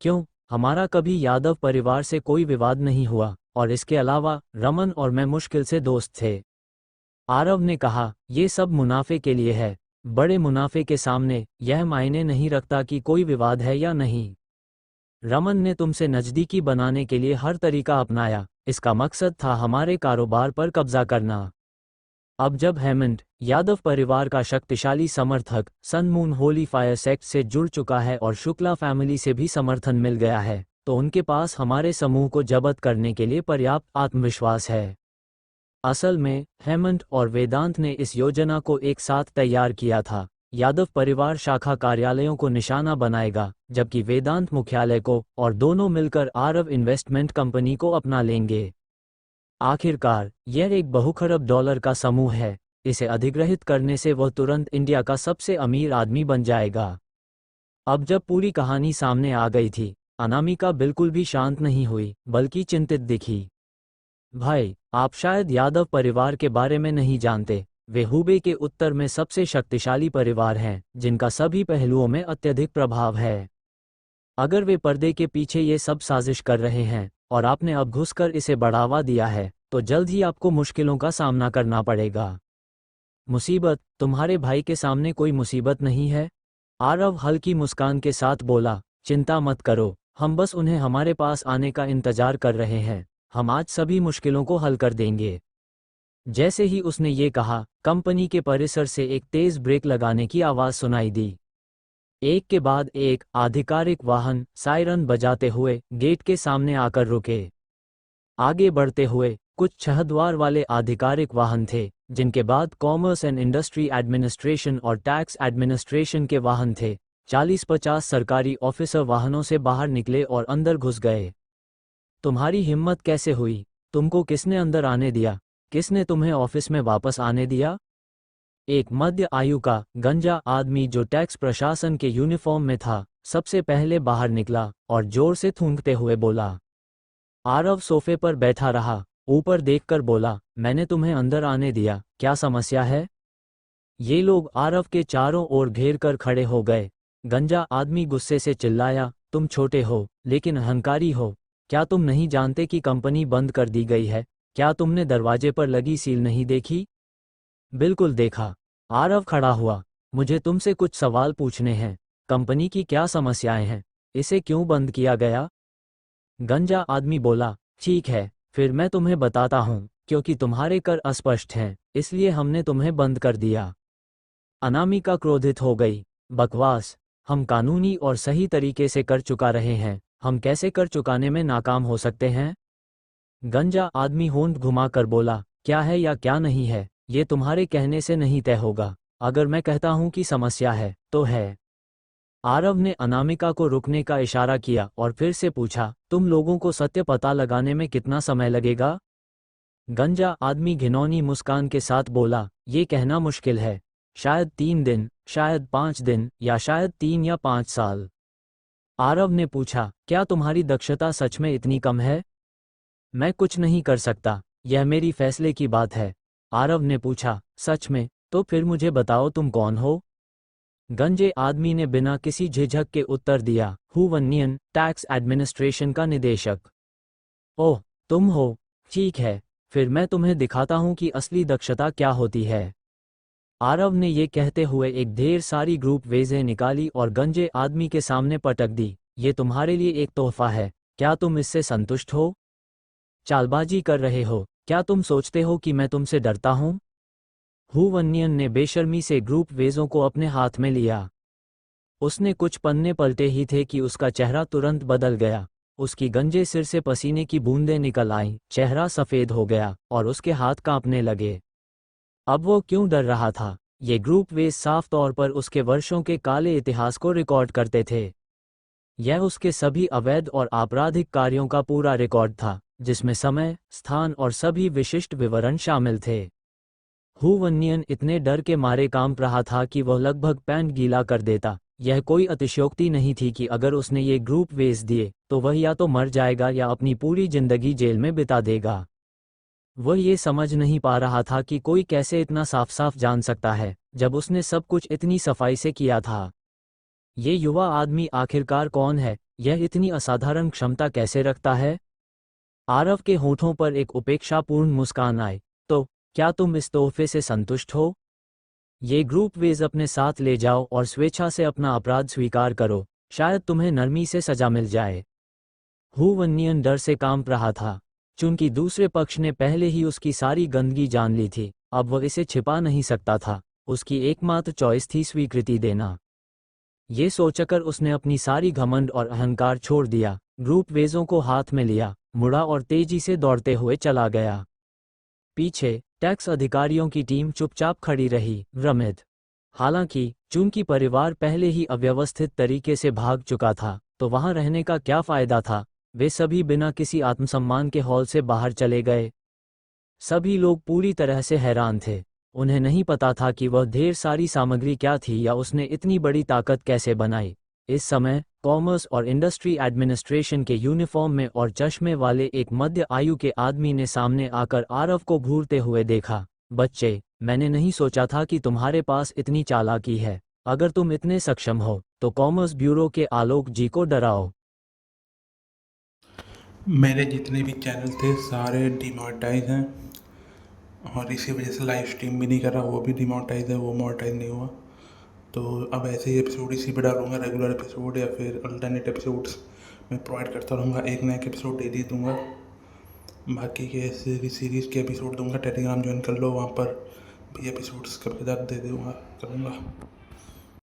क्यों? हमारा कभी यादव परिवार से कोई विवाद नहीं हुआ और इसके अलावा रमन और मैं मुश्किल से दोस्त थे। आरव ने कहा, ये सब मुनाफे के लिए है। बड़े मुनाफे के सामने यह मायने नहीं रखता कि कोई विवाद है या नहीं। रमन ने तुमसे नज़दीकी बनाने के लिए हर तरीका अपनाया, इसका मकसद था हमारे कारोबार पर कब्जा करना। अब जब हेमंत यादव परिवार का शक्तिशाली समर्थक sun moon holy fire sect से जुड़ चुका है और शुक्ला फैमिली से भी समर्थन मिल गया है, तो उनके पास हमारे समूह को जब्त करने के लिए पर्याप्त आत्मविश्वास है। असल में हेमंत और वेदांत ने इस योजना को एक साथ तैयार किया था। यादव परिवार शाखा कार्यालयों को निशाना बनाएगा, जबकि वेदांत मुख्यालय को, और दोनों मिलकर आरव इन्वेस्टमेंट कंपनी को अपना लेंगे। आखिरकार यह एक बहुखरब डॉलर का समूह है। इसे अधिग्रहित करने से वह तुरंत इंडिया का सबसे अमीर आदमी बन जाएगा। अब जब पूरी कहानी सामने आ गई थी, अनामिका बिल्कुल भी शांत नहीं हुई, बल्कि चिंतित दिखी। भाई, आप शायद यादव परिवार के बारे में नहीं जानते। वे हुबे के उत्तर में सबसे शक्तिशाली परिवार हैं, जिनका सभी पहलुओं में अत्यधिक प्रभाव है। अगर वे पर्दे के पीछे ये सब साजिश कर रहे हैं और आपने अब घुसकर इसे बढ़ावा दिया है, तो जल्द ही आपको मुश्किलों का सामना करना पड़ेगा। मुसीबत? तुम्हारे भाई के सामने कोई मुसीबत नहीं है? आरव हल्की मुस्कान के साथ बोला, चिंता मत करो, हम बस उन्हें हमारे पास आने का इंतजार कर रहे हैं। हम आज सभी मुश्किलों को हल कर देंगे। जैसे ही उसने ये कहा, कंपनी के परिसर से एक तेज ब्रेक लगाने की आवाज सुनाई दी। एक के बाद एक आधिकारिक वाहन सायरन बजाते हुए गेट के सामने आकर रुके। आगे बढ़ते हुए कुछ 6 द्वार वाले आधिकारिक वाहन थे, जिनके बाद कॉमर्स एंड इंडस्ट्री एडमिनिस्ट्रेशन और टैक्स एडमिनिस्ट्रेशन के वाहन थे। 40-50 सरकारी ऑफिसर वाहनों से बाहर निकले और अंदर घुस गए। तुम्हारी हिम्मत कैसे हुई? तुमको किसने अंदर आने दिया? किसने तुम्हें ऑफिस में वापस आने दिया? एक मध्य आयु का गंजा आदमी जो टैक्स प्रशासन के यूनिफॉर्म में था, सबसे पहले बाहर निकला और जोर से थूकते हुए बोला। आरव सोफे पर बैठा रहा, ऊपर देखकर बोला, मैंने तुम्हें अंदर आने दिया, क्या समस्या है? ये लोग आरव के चारों ओर घेर कर खड़े हो गए। गंजा आदमी गुस्से से चिल्लाया, तुम छोटे हो लेकिन अहंकारी हो। क्या तुम नहीं जानते कि कंपनी बंद कर दी गई है? क्या तुमने दरवाजे पर लगी सील नहीं देखी? बिल्कुल देखा। आरव खड़ा हुआ, मुझे तुमसे कुछ सवाल पूछने हैं। कंपनी की क्या समस्याएं हैं? इसे क्यों बंद किया गया? गंजा आदमी बोला, ठीक है, फिर मैं तुम्हें बताता हूँ। क्योंकि तुम्हारे कर अस्पष्ट हैं, इसलिए हमने तुम्हें बंद कर दिया। अनामिका क्रोधित हो गई, बकवास। हम कानूनी और सही तरीके से कर चुका रहे हैं, हम कैसे कर चुकाने में नाकाम हो सकते हैं? गंजा आदमी होंठ घुमाकर बोला, क्या है या क्या नहीं है, ये तुम्हारे कहने से नहीं तय होगा। अगर मैं कहता हूं कि समस्या है, तो है। आरव ने अनामिका को रुकने का इशारा किया और फिर से पूछा, तुम लोगों को सत्य पता लगाने में कितना समय लगेगा? गंजा आदमी घिनौनी मुस्कान के साथ बोला, ये कहना मुश्किल है। शायद 3 दिन, शायद 5 दिन, या शायद 3 या 5 साल। आरव ने पूछा, क्या तुम्हारी दक्षता सच में इतनी कम है? मैं कुछ नहीं कर सकता, यह मेरी फैसले की बात है। आरव ने पूछा, सच में? तो फिर मुझे बताओ तुम कौन हो? गंजे आदमी ने बिना किसी झिझक के उत्तर दिया, हु वन्नियन, टैक्स एडमिनिस्ट्रेशन का निदेशक। ओह, तुम हो? ठीक है, फिर मैं तुम्हें दिखाता हूँ कि असली दक्षता क्या होती है। आरव ने ये कहते हुए एक ढेर सारी ग्रुप वेजें निकाली और गंजे आदमी के सामने पटक दी। ये तुम्हारे लिए एक तोहफा है, क्या तुम इससे संतुष्ट हो? चालबाजी कर रहे हो? क्या तुम सोचते हो कि मैं तुमसे डरता हूँ? हुवन्यन ने बेशर्मी से ग्रुप वेजों को अपने हाथ में लिया। उसने कुछ पन्ने पलटे ही थे कि उसका चेहरा तुरंत बदल गया। उसकी गंजे सिर से पसीने की बूंदें निकल आईं, चेहरा सफ़ेद हो गया और उसके हाथ कांपने लगे। अब वो क्यों डर रहा था? ये ग्रुप वेज साफ तौर पर उसके वर्षों के काले इतिहास को रिकॉर्ड करते थे। यह उसके सभी अवैध और आपराधिक कार्यों का पूरा रिकॉर्ड था, जिसमें समय, स्थान और सभी विशिष्ट विवरण शामिल थे। हुवन्यन इतने डर के मारे कांप रहा था कि वह लगभग पैंट गीला कर देता। यह कोई अतिशयोक्ति नहीं थी कि अगर उसने ये ग्रुप वेज दिए तो वह या तो मर जाएगा या अपनी पूरी जिंदगी जेल में बिता देगा। वह ये समझ नहीं पा रहा था कि कोई कैसे इतना साफ साफ जान सकता है, जब उसने सब कुछ इतनी सफाई से किया था। ये युवा आदमी आखिरकार कौन है? यह इतनी असाधारण क्षमता कैसे रखता है? आरव के होठों पर एक उपेक्षापूर्ण मुस्कान आई। तो क्या तुम इस तोहफे से संतुष्ट हो? ये ग्रुप वेज अपने साथ ले जाओ और स्वेच्छा से अपना अपराध स्वीकार करो, शायद तुम्हें नरमी से सजा मिल जाए। हुवन्यन डर से कांप रहा था, चूंकि दूसरे पक्ष ने पहले ही उसकी सारी गंदगी जान ली थी। अब वह इसे छिपा नहीं सकता था। उसकी एकमात्र चॉइस थी स्वीकृति देना। ये सोचकर उसने अपनी सारी घमंड और अहंकार छोड़ दिया, ग्रुप वेजों को हाथ में लिया, मुड़ा और तेजी से दौड़ते हुए चला गया। पीछे टैक्स अधिकारियों की टीम चुपचाप खड़ी रही, भ्रमित। हालांकि चूंकि परिवार पहले ही अव्यवस्थित तरीके से भाग चुका था, तो वहां रहने का क्या फायदा था? वे सभी बिना किसी आत्मसम्मान के हॉल से बाहर चले गए। सभी लोग पूरी तरह से हैरान थे। उन्हें नहीं पता था कि वह ढेर सारी सामग्री क्या थी या उसने इतनी बड़ी ताकत कैसे बनाई। इस समय कॉमर्स और इंडस्ट्री एडमिनिस्ट्रेशन के यूनिफॉर्म में और चश्मे वाले एक मध्य आयु के आदमी ने सामने आकर आरव को घूरते हुए देखा। बच्चे, मैंने नहीं सोचा था कि तुम्हारे पास इतनी चालाकी है। अगर तुम इतने सक्षम हो तो कॉमर्स ब्यूरो के आलोक जी को डराओ। मेरे जितने भी चैनल थे सारे डिमोनेटाइज हैं, और इसी वजह से लाइव स्ट्रीम भी नहीं कर रहा, वो भी डिमोनेटाइज है, वो मोनेटाइज नहीं हुआ। तो अब ऐसे ही एपिसोड इसी पे डालूंगा, रेगुलर एपिसोड या फिर अल्टरनेट एपिसोड्स मैं प्रोवाइड करता रहूँगा। एक नया एपिसोड डेली दूंगा। बाकी के सीरीज़ के एपिसोड दूंगा। टेलीग्राम ज्वाइन कर लो, वहाँ पर भी एपिसोड्स कभी कभार दे दूँगा करूँगा।